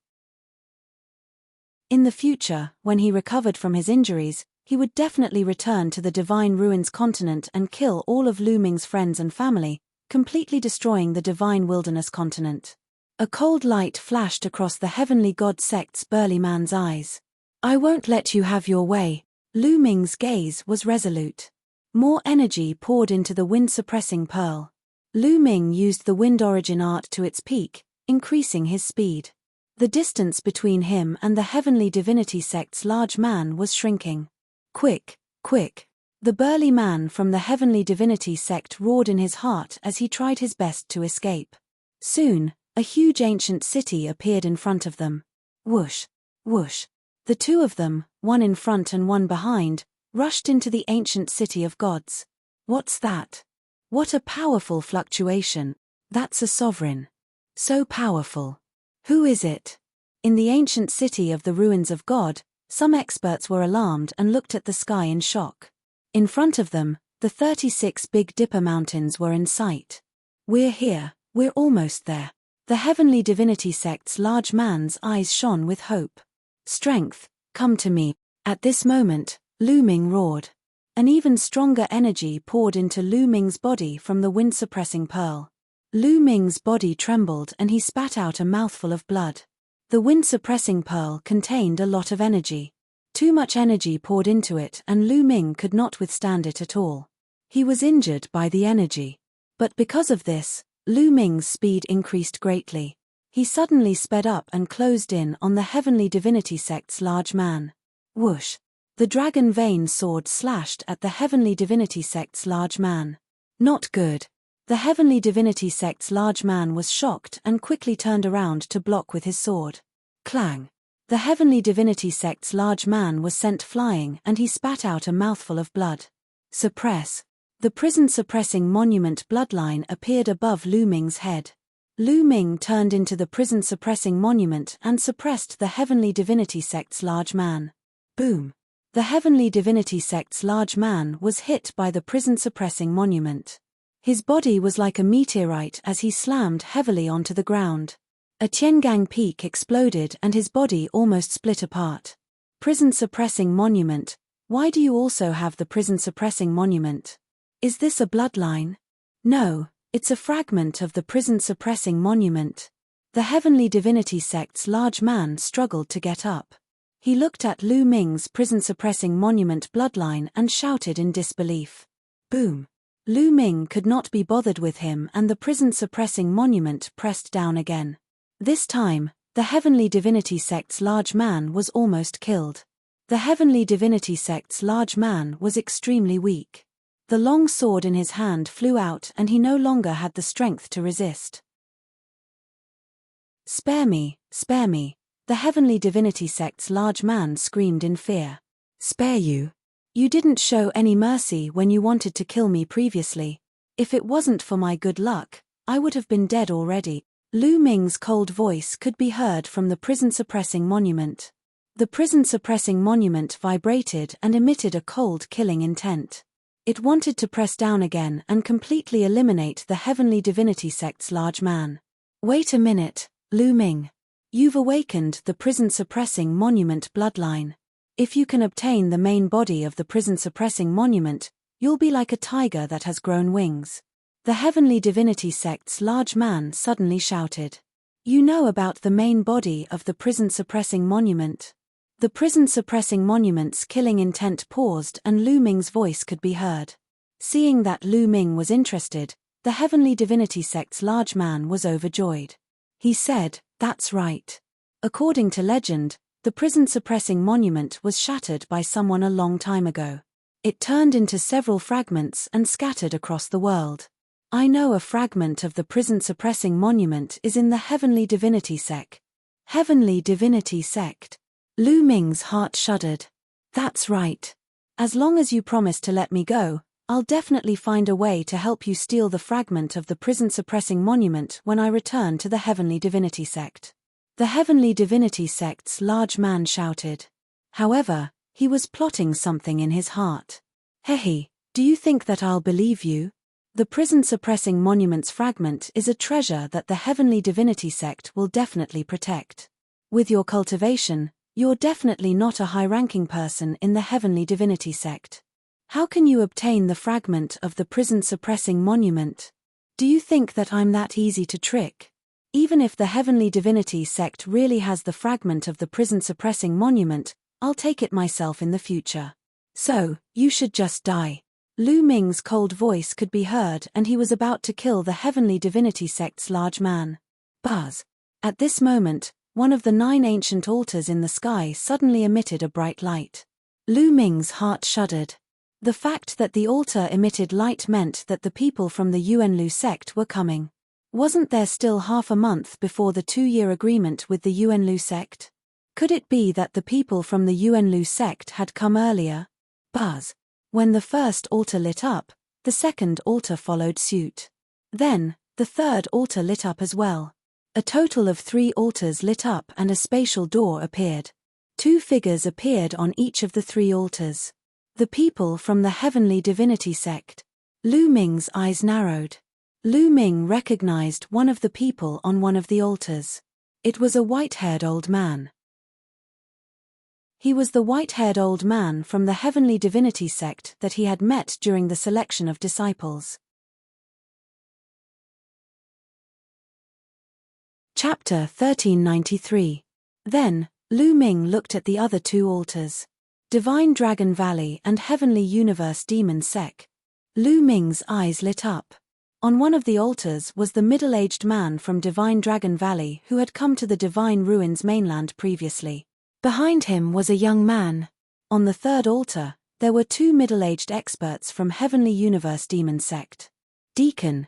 [SPEAKER 1] In the future, when he recovered from his injuries, he would definitely return to the Divine Ruins continent and kill all of Lu Ming's friends and family, completely destroying the Divine Wilderness continent. A cold light flashed across the Heavenly God sect's burly man's eyes. I won't let you have your way. Lu Ming's gaze was resolute. More energy poured into the wind-suppressing pearl. Lu Ming used the wind origin art to its peak, increasing his speed. The distance between him and the Heavenly Divinity sect's large man was shrinking. Quick, quick! The burly man from the Heavenly Divinity sect roared in his heart as he tried his best to escape. Soon, a huge ancient city appeared in front of them. Whoosh, whoosh. The two of them, one in front and one behind, rushed into the ancient city of gods. What's that? What a powerful fluctuation. That's a sovereign. So powerful. Who is it? In the ancient city of the ruins of God, some experts were alarmed and looked at the sky in shock. In front of them, the 36 Big Dipper Mountains were in sight. We're here, we're almost there. The Heavenly Divinity sect's large man's eyes shone with hope. Strength, come to me. At this moment, Lu Ming roared. An even stronger energy poured into Lu Ming's body from the wind-suppressing pearl. Lu Ming's body trembled and he spat out a mouthful of blood. The wind-suppressing pearl contained a lot of energy. Too much energy poured into it and Lu Ming could not withstand it at all. He was injured by the energy. But because of this, Lu Ming's speed increased greatly. He suddenly sped up and closed in on the Heavenly Divinity Sect's large man. Whoosh! The dragon vein sword slashed at the Heavenly Divinity Sect's large man. Not good. The Heavenly Divinity Sect's large man was shocked and quickly turned around to block with his sword. Clang! The Heavenly Divinity Sect's large man was sent flying and he spat out a mouthful of blood. Suppress! The prison-suppressing monument bloodline appeared above Lu Ming's head. Lu Ming turned into the prison-suppressing monument and suppressed the Heavenly Divinity Sect's large man. Boom! The Heavenly Divinity Sect's large man was hit by the prison-suppressing monument. His body was like a meteorite as he slammed heavily onto the ground. A Tiangang peak exploded and his body almost split apart. Prison-suppressing monument. Why do you also have the prison-suppressing monument? Is this a bloodline? No, it's a fragment of the prison-suppressing monument. The Heavenly Divinity Sect's large man struggled to get up. He looked at Lu Ming's prison-suppressing monument bloodline and shouted in disbelief. Boom! Lu Ming could not be bothered with him and the prison-suppressing monument pressed down again. This time, the Heavenly Divinity Sect's large man was almost killed. The Heavenly Divinity Sect's large man was extremely weak. The long sword in his hand flew out and he no longer had the strength to resist. Spare me, spare me, the Heavenly Divinity Sect's large man screamed in fear. Spare you? You didn't show any mercy when you wanted to kill me previously. If it wasn't for my good luck, I would have been dead already. Lu Ming's cold voice could be heard from the prison-suppressing monument. The prison-suppressing monument vibrated and emitted a cold killing intent. It wanted to press down again and completely eliminate the Heavenly Divinity Sect's large man. Wait a minute, Lu Ming. You've awakened the prison-suppressing monument bloodline. If you can obtain the main body of the prison-suppressing monument, you'll be like a tiger that has grown wings. The Heavenly Divinity Sect's large man suddenly shouted. You know about the main body of the prison-suppressing monument? The prison-suppressing monument's killing intent paused and Lu Ming's voice could be heard. Seeing that Lu Ming was interested, the Heavenly Divinity Sect's large man was overjoyed. He said, that's right. According to legend, the prison-suppressing monument was shattered by someone a long time ago. It turned into several fragments and scattered across the world. I know a fragment of the prison-suppressing monument is in the Heavenly Divinity Sect. Heavenly Divinity Sect. Lu Ming's heart shuddered. That's right. As long as you promise to let me go, I'll definitely find a way to help you steal the fragment of the prison-suppressing monument when I return to the Heavenly Divinity Sect. The Heavenly Divinity Sect's large man shouted. However, he was plotting something in his heart. Hehe, do you think that I'll believe you? The prison-suppressing monument's fragment is a treasure that the Heavenly Divinity Sect will definitely protect. With your cultivation, you're definitely not a high-ranking person in the Heavenly Divinity Sect. How can you obtain the fragment of the prison-suppressing monument? Do you think that I'm that easy to trick? Even if the Heavenly Divinity Sect really has the fragment of the prison-suppressing monument, I'll take it myself in the future. So, you should just die. Lu Ming's cold voice could be heard and he was about to kill the Heavenly Divinity Sect's large man. Buzz. At this moment, one of the 9 ancient altars in the sky suddenly emitted a bright light. Lu Ming's heart shuddered. The fact that the altar emitted light meant that the people from the Yuanlu sect were coming. Wasn't there still half a month before the 2-year agreement with the Yuanlu sect? Could it be that the people from the Yuanlu sect had come earlier? Buzz. When the first altar lit up, the second altar followed suit. Then, the third altar lit up as well. A total of 3 altars lit up and a spatial door appeared. 2 figures appeared on each of the 3 altars. The people from the Heavenly Divinity Sect. Lu Ming's eyes narrowed. Lu Ming recognized one of the people on one of the altars. It was a white-haired old man. He was the white-haired old man from the heavenly divinity sect that he had met during the selection of disciples. Chapter 1393. Then, Lu Ming looked at the other two altars. Divine Dragon Valley and Heavenly Universe Demon Sec. Lu Ming's eyes lit up. On one of the altars was the middle-aged man from Divine Dragon Valley who had come to the Divine Ruins mainland previously. Behind him was a young man. On the third altar, there were two middle-aged experts from Heavenly Universe Demon Sect. Deacon,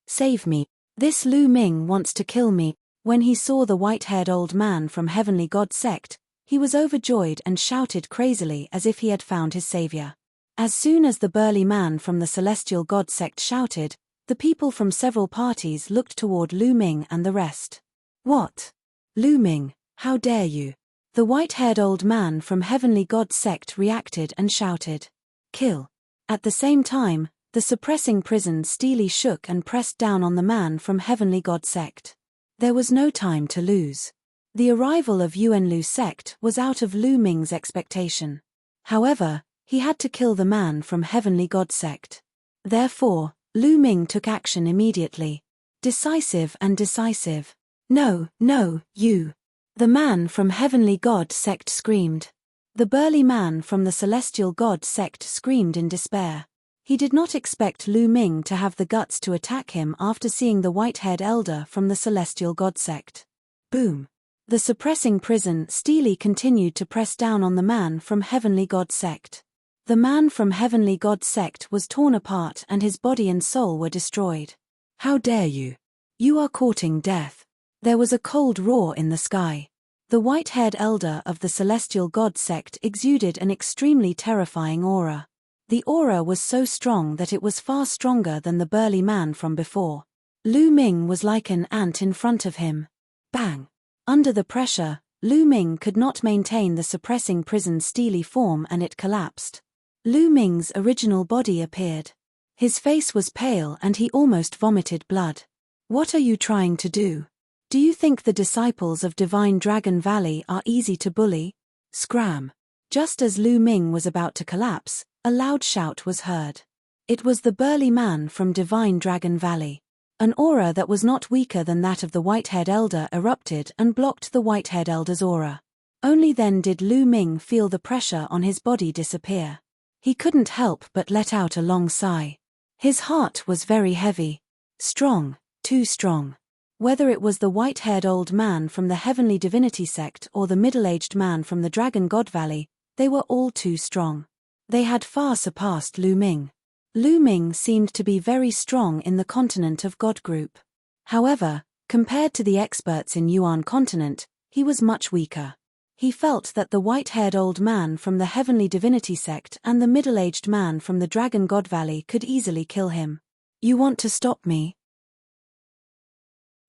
[SPEAKER 1] save me. This Lu Ming wants to kill me. When he saw the white-haired old man from Heavenly God Sect, he was overjoyed and shouted crazily as if he had found his savior. As soon as the burly man from the Celestial God Sect shouted, the people from several parties looked toward Lu Ming and the rest. What? Lu Ming, how dare you? The white-haired old man from Heavenly God Sect reacted and shouted, "Kill." At the same time, the suppressing prison steely shook and pressed down on the man from Heavenly God Sect. There was no time to lose. The arrival of Yuanlu Sect was out of Lu Ming's expectation. However, he had to kill the man from Heavenly God Sect. Therefore, Lu Ming took action immediately. Decisive. No, you. The man from Heavenly God Sect screamed. The burly man from the Celestial God Sect screamed in despair. He did not expect Lu Ming to have the guts to attack him after seeing the white-haired elder from the Celestial God Sect. Boom. The suppressing prison steely continued to press down on the man from Heavenly God Sect. The man from Heavenly God Sect was torn apart and his body and soul were destroyed. How dare you? You are courting death. There was a cold roar in the sky. The white-haired elder of the Celestial God Sect exuded an extremely terrifying aura. The aura was so strong that it was far stronger than the burly man from before. Lu Ming was like an ant in front of him. Bang! Under the pressure, Lu Ming could not maintain the suppressing prison steely form and it collapsed. Lu Ming's original body appeared. His face was pale and he almost vomited blood. What are you trying to do? Do you think the disciples of Divine Dragon Valley are easy to bully? Scram! Just as Lu Ming was about to collapse, a loud shout was heard. It was the burly man from Divine Dragon Valley. An aura that was not weaker than that of the white-haired elder erupted and blocked the white-haired elder's aura. Only then did Lu Ming feel the pressure on his body disappear. He couldn't help but let out a long sigh. His heart was very heavy. Strong, too strong. Whether it was the white-haired old man from the Heavenly Divinity Sect or the middle-aged man from the Dragon God Valley, they were all too strong. They had far surpassed Lu Ming. Lu Ming seemed to be very strong in the continent of God group. However, compared to the experts in Yuan continent, he was much weaker. He felt that the white-haired old man from the Heavenly Divinity Sect and the middle-aged man from the Dragon God Valley could easily kill him. You want to stop me?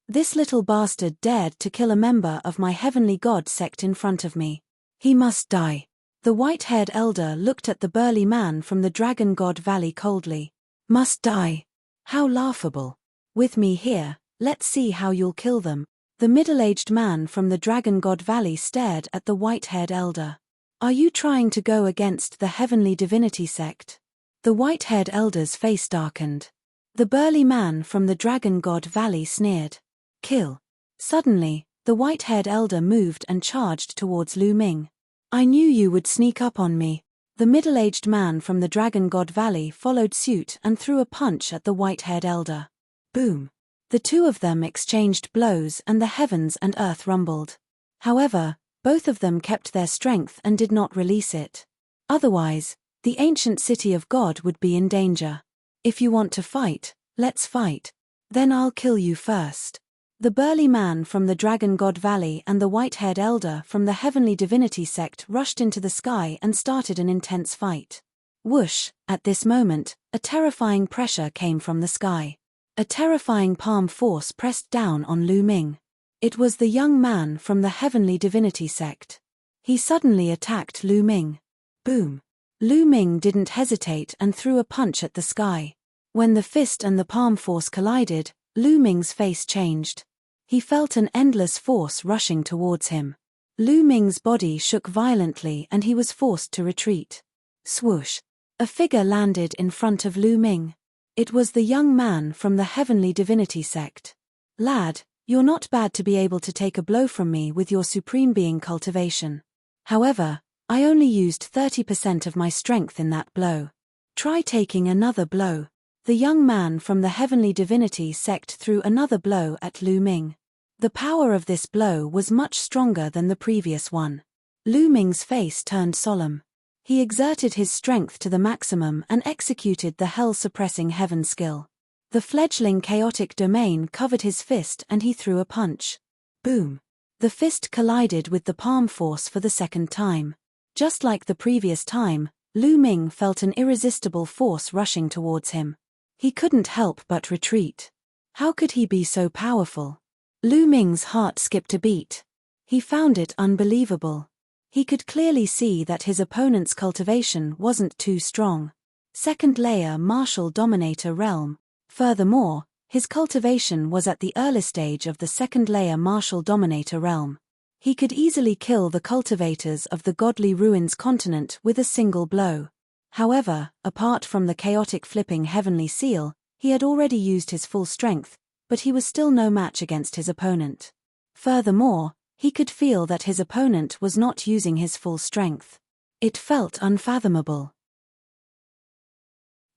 [SPEAKER 1] This little bastard dared to kill a member of my Heavenly God Sect in front of me. He must die. The white-haired elder looked at the burly man from the Dragon God Valley coldly. Must die? How laughable. With me here, let's see how you'll kill them. The middle-aged man from the Dragon God Valley stared at the white-haired elder. Are you trying to go against the Heavenly Divinity Sect? The white-haired elder's face darkened. The burly man from the Dragon God Valley sneered. Kill. Suddenly, the white-haired elder moved and charged towards Lu Ming. I knew you would sneak up on me. The middle-aged man from the Dragon God Valley followed suit and threw a punch at the white-haired elder. Boom. The two of them exchanged blows and the heavens and earth rumbled. However, both of them kept their strength and did not release it. Otherwise, the ancient city of God would be in danger. If you want to fight, let's fight. Then I'll kill you first. The burly man from the Dragon God Valley and the white-haired elder from the Heavenly Divinity Sect rushed into the sky and started an intense fight. Whoosh! At this moment, a terrifying pressure came from the sky. A terrifying palm force pressed down on Lu Ming. It was the young man from the Heavenly Divinity Sect. He suddenly attacked Lu Ming. Boom! Lu Ming didn't hesitate and threw a punch at the sky. When the fist and the palm force collided, Lu Ming's face changed. He felt an endless force rushing towards him. Lu Ming's body shook violently and he was forced to retreat. Swoosh! A figure landed in front of Lu Ming. It was the young man from the Heavenly Divinity sect. Lad, you're not bad to be able to take a blow from me with your Supreme Being cultivation. However, I only used 30% of my strength in that blow. Try taking another blow. The young man from the Heavenly Divinity sect threw another blow at Lu Ming. The power of this blow was much stronger than the previous one. Lu Ming's face turned solemn. He exerted his strength to the maximum and executed the hell-suppressing heaven skill. The fledgling chaotic domain covered his fist and he threw a punch. Boom! The fist collided with the palm force for the second time. Just like the previous time, Lu Ming felt an irresistible force rushing towards him. He couldn't help but retreat. How could he be so powerful? Lu Ming's heart skipped a beat. He found it unbelievable. He could clearly see that his opponent's cultivation wasn't too strong. Second layer martial dominator realm. Furthermore, his cultivation was at the early stage of the second layer martial dominator realm. He could easily kill the cultivators of the godly ruins continent with a single blow. However, apart from the chaotic flipping heavenly seal, he had already used his full strength, but he was still no match against his opponent. Furthermore, he could feel that his opponent was not using his full strength. It felt unfathomable.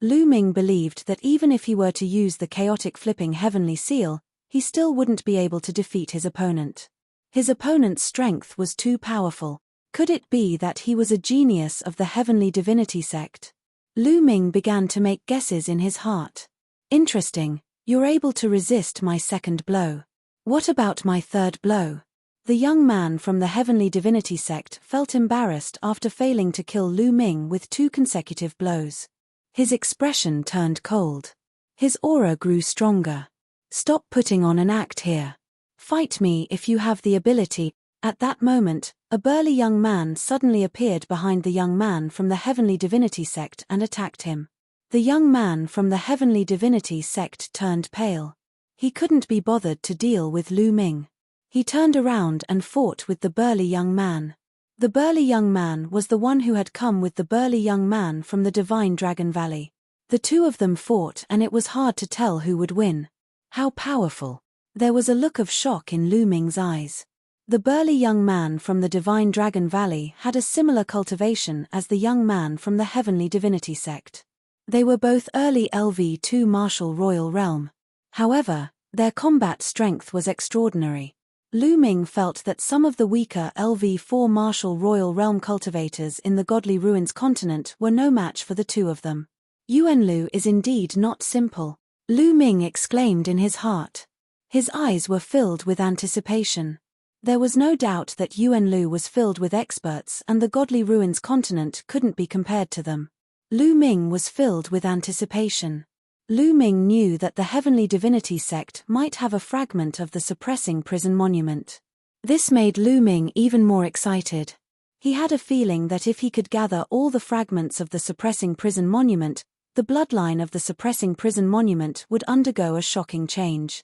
[SPEAKER 1] Lu Ming believed that even if he were to use the chaotic flipping heavenly seal, he still wouldn't be able to defeat his opponent. His opponent's strength was too powerful. Could it be that he was a genius of the Heavenly Divinity sect? Lu Ming began to make guesses in his heart. Interesting, you're able to resist my second blow. What about my third blow? The young man from the Heavenly Divinity sect felt embarrassed after failing to kill Lu Ming with 2 consecutive blows. His expression turned cold. His aura grew stronger. Stop putting on an act here. Fight me if you have the ability. At that moment, a burly young man suddenly appeared behind the young man from the Heavenly Divinity sect and attacked him. The young man from the Heavenly Divinity sect turned pale. He couldn't be bothered to deal with Lu Ming. He turned around and fought with the burly young man. The burly young man was the one who had come with the burly young man from the Divine Dragon Valley. The two of them fought and it was hard to tell who would win. How powerful! There was a look of shock in Lu Ming's eyes. The burly young man from the Divine Dragon Valley had a similar cultivation as the young man from the Heavenly Divinity sect. They were both early LV2 martial royal realm. However, their combat strength was extraordinary. Lu Ming felt that some of the weaker LV4 martial royal realm cultivators in the godly ruins continent were no match for the two of them. Yuanlu is indeed not simple, Lu Ming exclaimed in his heart. His eyes were filled with anticipation. There was no doubt that Yuanlu was filled with experts and the godly ruins continent couldn't be compared to them. Lu Ming was filled with anticipation. Lu Ming knew that the Heavenly Divinity sect might have a fragment of the suppressing prison monument. This made Lu Ming even more excited. He had a feeling that if he could gather all the fragments of the suppressing prison monument, the bloodline of the suppressing prison monument would undergo a shocking change.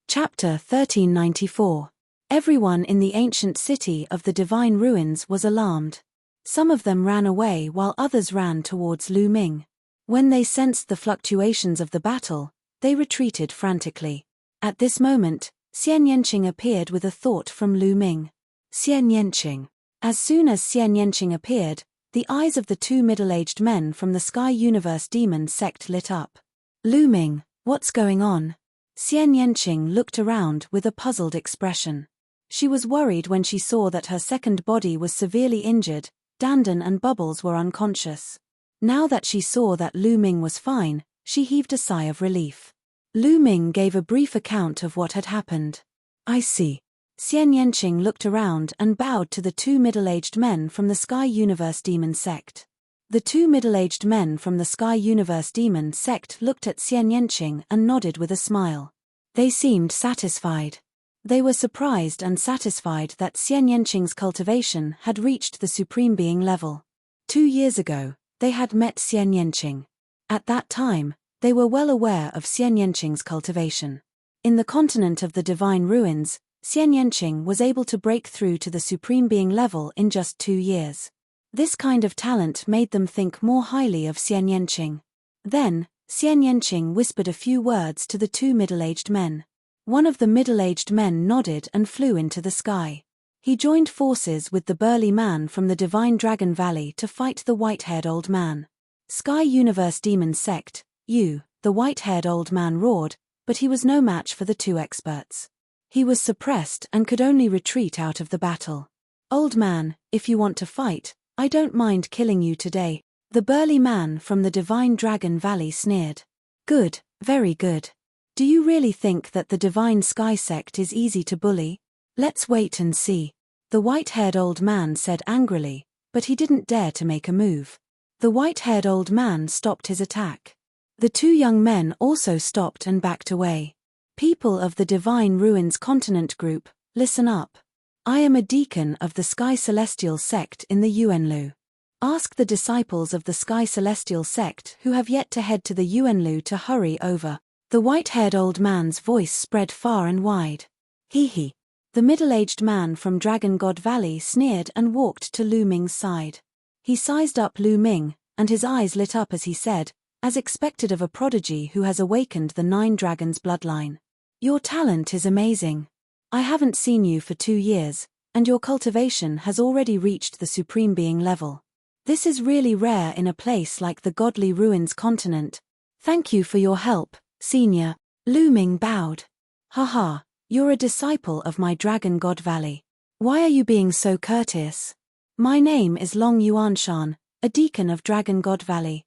[SPEAKER 1] Chapter 1394. Everyone in the ancient city of the divine ruins was alarmed. Some of them ran away while others ran towards Lu Ming. When they sensed the fluctuations of the battle, they retreated frantically. At this moment, Xian Yanqing appeared with a thought from Lu Ming. Xian Yanqing. As soon as Xian Yanqing appeared, the eyes of the two middle-aged men from the Sky Universe Demon sect lit up. Lu Ming, what's going on? Xian Yanqing looked around with a puzzled expression. She was worried when she saw that her second body was severely injured. Dandan and Bubbles were unconscious. Now that she saw that Lu Ming was fine, she heaved a sigh of relief. Lu Ming gave a brief account of what had happened. I see. Xian Yanqing looked around and bowed to the two middle-aged men from the Sky Universe Demon sect. The two middle-aged men from the Sky Universe Demon sect looked at Xian Yanqing and nodded with a smile. They seemed satisfied. They were surprised and satisfied that Xian Yanqing's cultivation had reached the Supreme Being level. 2 years ago, they had met Xian Yanqing. At that time, they were well aware of Xian Yanqing's cultivation. In the continent of the divine ruins, Xian Yanqing was able to break through to the supreme being level in just 2 years. This kind of talent made them think more highly of Xian Yanqing. Then, Xian Yanqing whispered a few words to the 2 middle-aged men. One of the middle-aged men nodded and flew into the sky. He joined forces with the burly man from the Divine Dragon Valley to fight the white-haired old man. Sky Universe Demon Sect, you, the white-haired old man roared, but he was no match for the 2 experts. He was suppressed and could only retreat out of the battle. Old man, if you want to fight, I don't mind killing you today, the burly man from the Divine Dragon Valley sneered. Good, very good. Do you really think that the Divine Sky Sect is easy to bully? Let's wait and see, the white-haired old man said angrily, but he didn't dare to make a move. The white-haired old man stopped his attack. The 2 young men also stopped and backed away. People of the Divine Ruins Continent Group, listen up. I am a deacon of the Sky Celestial Sect in the Yuanlu. Ask the disciples of the Sky Celestial Sect who have yet to head to the Yuanlu to hurry over. The white-haired old man's voice spread far and wide. Hee. The middle-aged man from Dragon God Valley sneered and walked to Lu Ming's side. He sized up Lu Ming, and his eyes lit up as he said, as expected of a prodigy who has awakened the 9 dragons bloodline. Your talent is amazing. I haven't seen you for 2 years, and your cultivation has already reached the supreme being level. This is really rare in a place like the Godly Ruins continent. Thank you for your help, Senior. Lu Ming bowed. Haha, you're a disciple of my Dragon God Valley. Why are you being so courteous? My name is Long Yuanshan, a deacon of Dragon God Valley.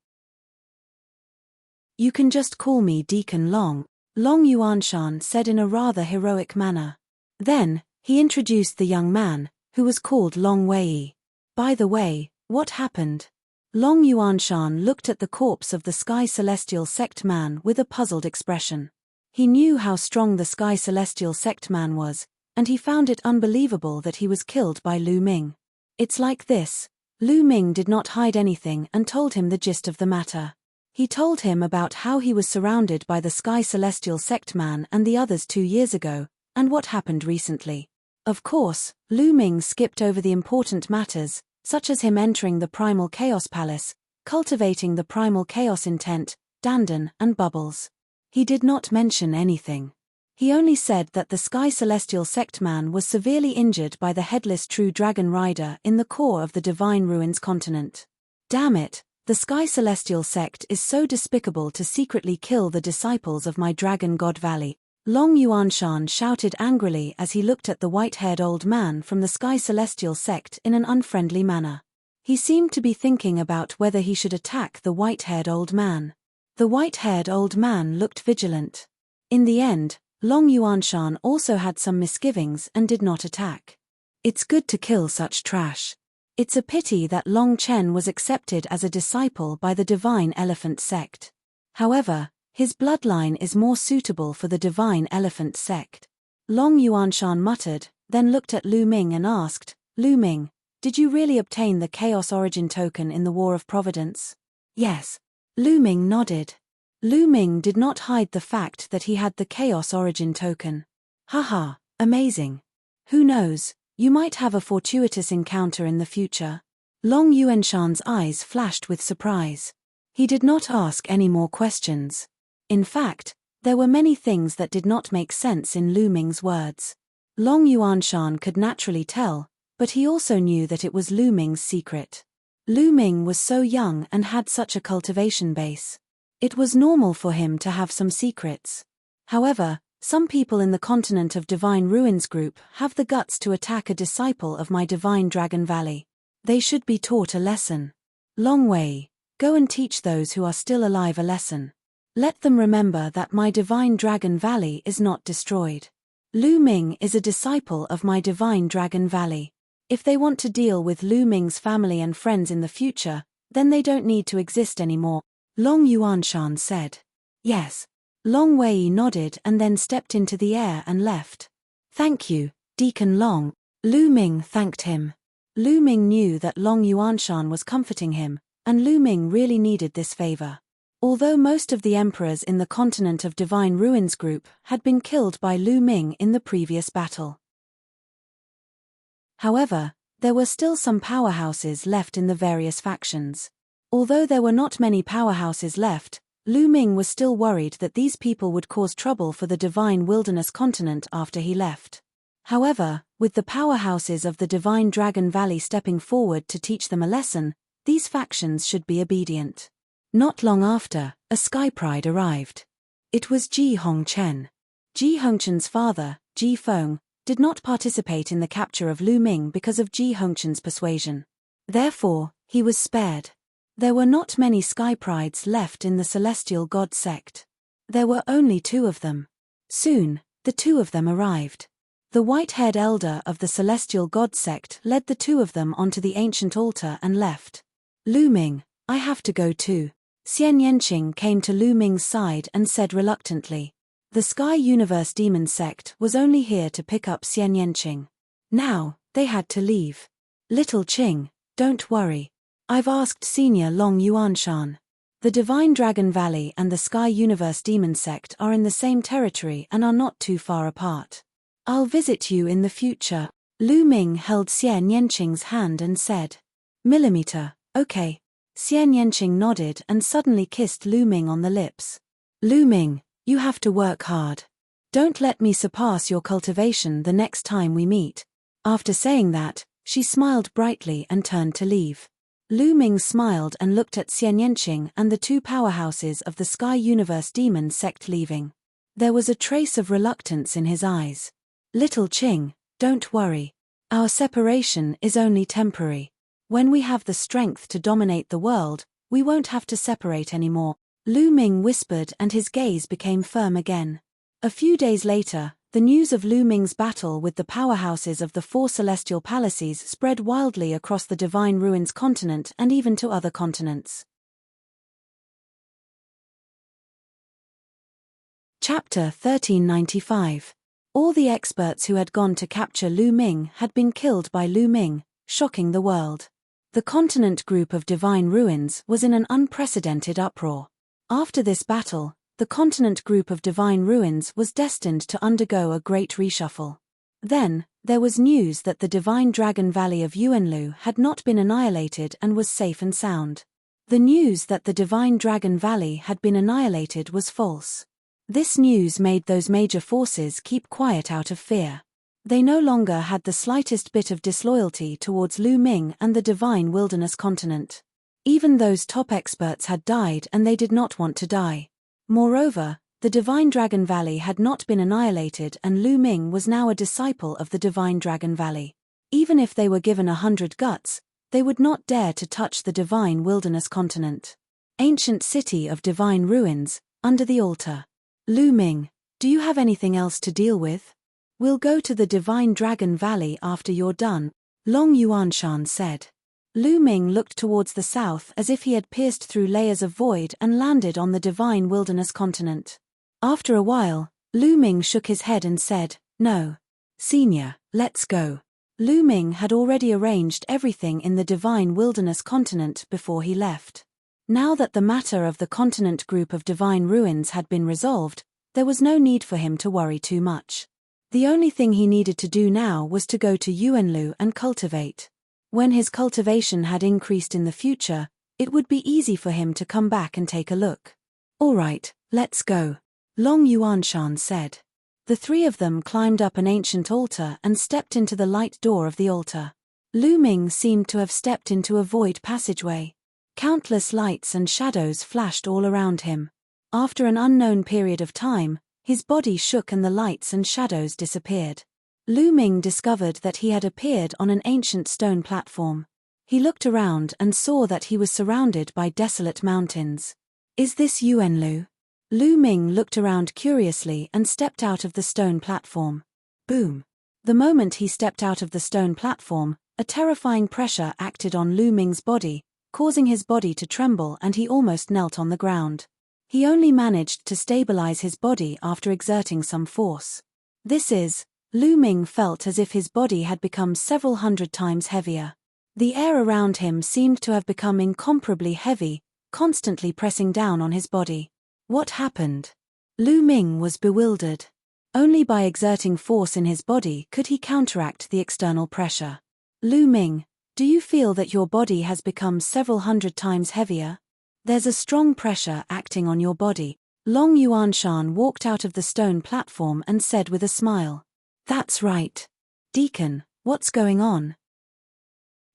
[SPEAKER 1] You can just call me Deacon Long, Long Yuanshan said in a rather heroic manner. Then, he introduced the young man, who was called Long Wei. By the way, what happened? Long Yuanshan looked at the corpse of the Sky Celestial Sect man with a puzzled expression. He knew how strong the Sky Celestial Sect man was, and he found it unbelievable that he was killed by Lu Ming. It's like this. Lu Ming did not hide anything and told him the gist of the matter. He told him about how he was surrounded by the Sky Celestial Sect man and the others 2 years ago, and what happened recently. Of course, Lu Ming skipped over the important matters, such as him entering the Primal Chaos Palace, cultivating the Primal Chaos intent, Dandan, and Bubbles. He did not mention anything. He only said that the Sky Celestial Sect man was severely injured by the headless True Dragon Rider in the core of the Divine Ruins continent. Damn it, the Sky Celestial Sect is so despicable to secretly kill the disciples of my Dragon God Valley. Long Yuanshan shouted angrily as he looked at the white-haired old man from the Sky Celestial Sect in an unfriendly manner. He seemed to be thinking about whether he should attack the white-haired old man. The white-haired old man looked vigilant. In the end, Long Yuanshan also had some misgivings and did not attack. It's good to kill such trash. It's a pity that Long Chen was accepted as a disciple by the Divine Elephant Sect. However, his bloodline is more suitable for the Divine Elephant Sect. Long Yuanshan muttered, then looked at Lu Ming and asked, Lu Ming, did you really obtain the Chaos Origin token in the War of Providence? Yes. Lu Ming nodded. Lu Ming did not hide the fact that he had the Chaos Origin token. Haha, amazing. Who knows, you might have a fortuitous encounter in the future. Long Yuanshan's eyes flashed with surprise. He did not ask any more questions. In fact, there were many things that did not make sense in Lu Ming's words. Long Yuanshan could naturally tell, but he also knew that it was Lu Ming's secret. Lu Ming was so young and had such a cultivation base. It was normal for him to have some secrets. However, some people in the continent of Divine Ruins group have the guts to attack a disciple of my Divine Dragon Valley. They should be taught a lesson. Long Wei, go and teach those who are still alive a lesson. Let them remember that my Divine Dragon Valley is not destroyed. Lu Ming is a disciple of my Divine Dragon Valley. If they want to deal with Lu Ming's family and friends in the future, then they don't need to exist anymore, Long Yuanshan said. Yes. Long Wei nodded and then stepped into the air and left. Thank you, Deacon Long. Lu Ming thanked him. Lu Ming knew that Long Yuanshan was comforting him, and Lu Ming really needed this favor. Although most of the emperors in the Continent of Divine Ruins group had been killed by Lu Ming in the previous battle. However, there were still some powerhouses left in the various factions. Although there were not many powerhouses left, Lu Ming was still worried that these people would cause trouble for the Divine Wilderness Continent after he left. However, with the powerhouses of the Divine Dragon Valley stepping forward to teach them a lesson, these factions should be obedient. Not long after, a Sky Pride arrived. It was Ji Hongchen. Ji Hongchen's father, Ji Feng, did not participate in the capture of Lu Ming because of Ji Hongchen's persuasion. Therefore, he was spared. There were not many Sky Prides left in the Celestial God sect. There were only 2 of them. Soon, the 2 of them arrived. The white-haired elder of the Celestial God sect led the 2 of them onto the ancient altar and left. Lu Ming, I have to go too. Xian Yanqing came to Lu Ming's side and said reluctantly. The Sky Universe Demon sect was only here to pick up Xian Yanqing. Now, they had to leave. Little Qing, don't worry. I've asked Senior Long Yuanshan. The Divine Dragon Valley and the Sky Universe Demon sect are in the same territory and are not too far apart. I'll visit you in the future. Lu Ming held Xian Yanqing's hand and said. Millimeter, okay. Xian Yanqing nodded and suddenly kissed Lu Ming on the lips. Lu Ming, you have to work hard. Don't let me surpass your cultivation the next time we meet. After saying that, she smiled brightly and turned to leave. Lu Ming smiled and looked at Xian Yanqing and the 2 powerhouses of the Sky Universe Demon sect leaving. There was a trace of reluctance in his eyes. Little Qing, don't worry. Our separation is only temporary. When we have the strength to dominate the world, we won't have to separate anymore. Lu Ming whispered and his gaze became firm again. A few days later, the news of Lu Ming's battle with the powerhouses of the 4 celestial palaces spread wildly across the Divine Ruins continent and even to other continents. Chapter 1395. All the experts who had gone to capture Lu Ming had been killed by Lu Ming, shocking the world. The continent group of Divine Ruins was in an unprecedented uproar. After this battle, the continent group of Divine Ruins was destined to undergo a great reshuffle. Then, there was news that the Divine Dragon Valley of Yuanlu had not been annihilated and was safe and sound. The news that the Divine Dragon Valley had been annihilated was false. This news made those major forces keep quiet out of fear. They no longer had the slightest bit of disloyalty towards Lu Ming and the Divine Wilderness Continent. Even those top experts had died and they did not want to die. Moreover, the Divine Dragon Valley had not been annihilated and Lu Ming was now a disciple of the Divine Dragon Valley. Even if they were given 100 guts, they would not dare to touch the Divine Wilderness Continent. Ancient City of Divine Ruins, under the altar. Lu Ming, do you have anything else to deal with? We'll go to the Divine Dragon Valley after you're done, Long Yuanshan said. Lu Ming looked towards the south as if he had pierced through layers of void and landed on the Divine Wilderness Continent. After a while, Lu Ming shook his head and said, No. Senior, let's go. Lu Ming had already arranged everything in the Divine Wilderness Continent before he left. Now that the matter of the continent group of Divine Ruins had been resolved, there was no need for him to worry too much. The only thing he needed to do now was to go to Yuanlu and cultivate. When his cultivation had increased in the future, it would be easy for him to come back and take a look. All right, let's go, Long Yuanshan said. The 3 of them climbed up an ancient altar and stepped into the light door of the altar. Lu Ming seemed to have stepped into a void passageway. Countless lights and shadows flashed all around him. After an unknown period of time, his body shook and the lights and shadows disappeared. Lu Ming discovered that he had appeared on an ancient stone platform. He looked around and saw that he was surrounded by desolate mountains. Is this Yuanlu? Lu Ming looked around curiously and stepped out of the stone platform. Boom! The moment he stepped out of the stone platform, a terrifying pressure acted on Lu Ming's body, causing his body to tremble and he almost knelt on the ground. He only managed to stabilize his body after exerting some force. Lu Ming felt as if his body had become several hundred times heavier. The air around him seemed to have become incomparably heavy, constantly pressing down on his body. What happened? Lu Ming was bewildered. Only by exerting force in his body could he counteract the external pressure. Lu Ming, do you feel that your body has become several hundred times heavier? There's a strong pressure acting on your body. Long Yuanshan walked out of the stone platform and said with a smile. That's right. Deacon, what's going on?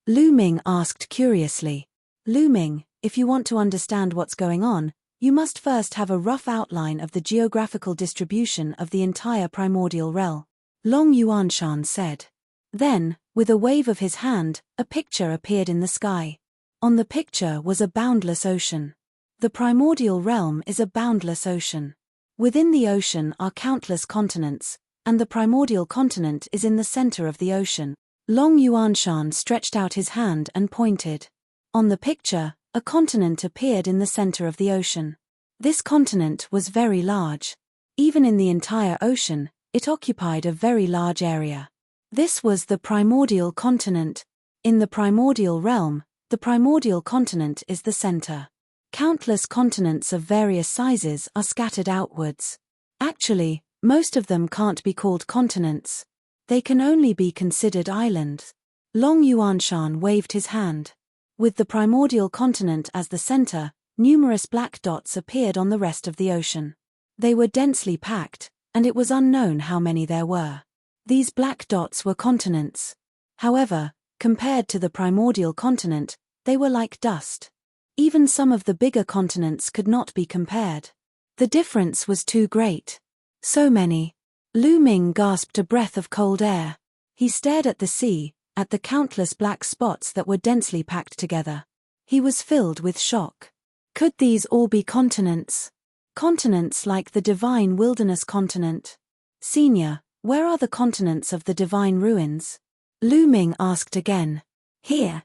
[SPEAKER 1] Lu Ming asked curiously. Lu Ming, if you want to understand what's going on, you must first have a rough outline of the geographical distribution of the entire primordial realm, Long Yuanshan said. Then, with a wave of his hand, a picture appeared in the sky. On the picture was a boundless ocean. The primordial realm is a boundless ocean. Within the ocean are countless continents, and the primordial continent is in the center of the ocean. Long Yuanshan stretched out his hand and pointed. On the picture, a continent appeared in the center of the ocean. This continent was very large. Even in the entire ocean, it occupied a very large area. This was the primordial continent. In the primordial realm, the primordial continent is the center. Countless continents of various sizes are scattered outwards. Actually, most of them can't be called continents. They can only be considered islands. Long Yuanshan waved his hand. With the primordial continent as the center, numerous black dots appeared on the rest of the ocean. They were densely packed, and it was unknown how many there were. These black dots were continents. However, compared to the primordial continent, they were like dust. Even some of the bigger continents could not be compared. The difference was too great. So many. Lu Ming gasped a breath of cold air. He stared at the sea, at the countless black spots that were densely packed together. He was filled with shock. Could these all be continents? Continents like the divine wilderness continent? Senior, where are the continents of the divine ruins? Lu Ming asked again. Here.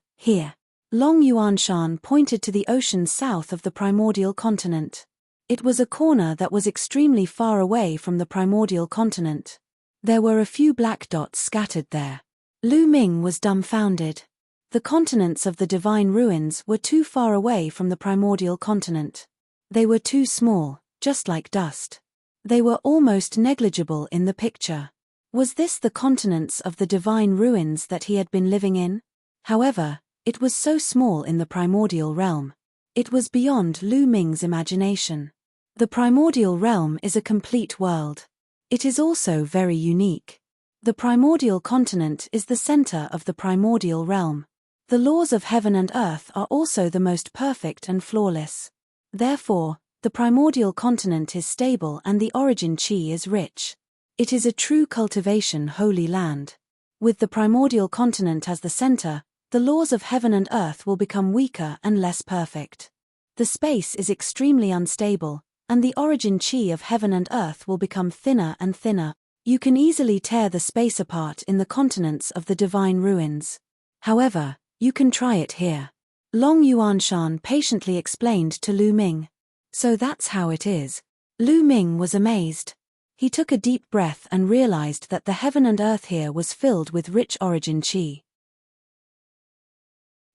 [SPEAKER 1] Long Yuanshan pointed to the ocean south of the primordial continent. It was a corner that was extremely far away from the primordial continent. There were a few black dots scattered there. Lu Ming was dumbfounded. The continents of the divine ruins were too far away from the primordial continent. They were too small, just like dust. They were almost negligible in the picture. Was this the continents of the divine ruins that he had been living in? However, it was so small in the primordial realm. It was beyond Lu Ming's imagination. The primordial realm is a complete world. It is also very unique. The primordial continent is the center of the primordial realm. The laws of heaven and earth are also the most perfect and flawless. Therefore, the primordial continent is stable and the origin chi is rich. It is a true cultivation holy land. With the primordial continent as the center, the laws of heaven and earth will become weaker and less perfect. The space is extremely unstable, and the origin chi of heaven and earth will become thinner and thinner. You can easily tear the space apart in the continents of the divine ruins. However, you can try it here. Long Yuanshan patiently explained to Lu Ming. So that's how it is. Lu Ming was amazed. He took a deep breath and realized that the heaven and earth here was filled with rich origin chi.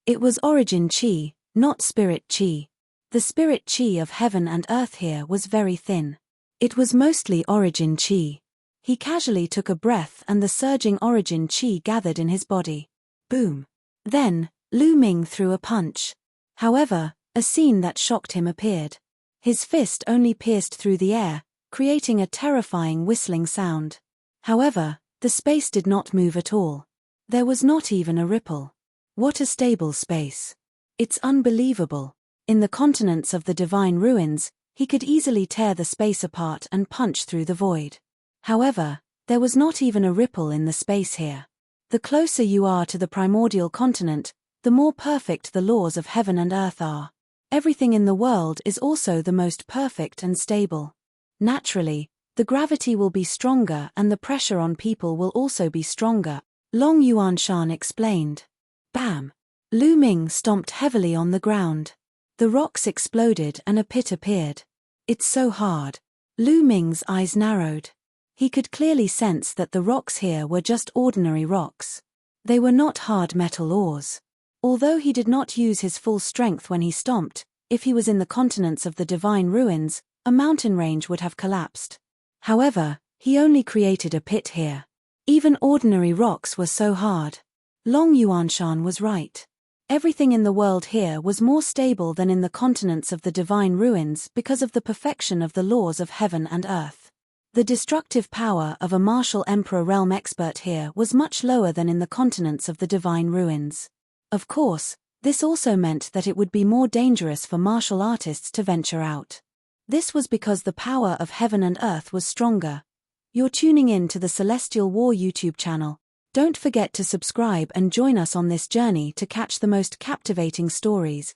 [SPEAKER 1] It was origin chi, not spirit chi. The spirit chi of heaven and earth here was very thin. It was mostly origin chi. He casually took a breath and the surging origin chi gathered in his body. Boom. Then, Lu Ming threw a punch. However, a scene that shocked him appeared. His fist only pierced through the air, creating a terrifying whistling sound. However, the space did not move at all. There was not even a ripple. What a stable space. It's unbelievable. In the continents of the divine ruins, he could easily tear the space apart and punch through the void. However, there was not even a ripple in the space here. The closer you are to the primordial continent, the more perfect the laws of heaven and earth are. Everything in the world is also the most perfect and stable. Naturally, the gravity will be stronger and the pressure on people will also be stronger, Long Yuanshan explained. Bam! Lu Ming stomped heavily on the ground. The rocks exploded and a pit appeared. It's so hard. Lu Ming's eyes narrowed. He could clearly sense that the rocks here were just ordinary rocks. They were not hard metal ores. Although he did not use his full strength when he stomped, If he was in the continents of the divine ruins, a mountain range would have collapsed. However, he only created a pit here. Even ordinary rocks were so hard. Long Yuanshan was right. Everything in the world here was more stable than in the continents of the divine ruins because of the perfection of the laws of heaven and earth. The destructive power of a martial emperor realm expert here was much lower than in the continents of the divine ruins. Of course, this also meant that it would be more dangerous for martial artists to venture out. This was because the power of heaven and earth was stronger. You're tuning in to the Celestial War YouTube channel. Don't forget to subscribe and join us on this journey to catch the most captivating stories.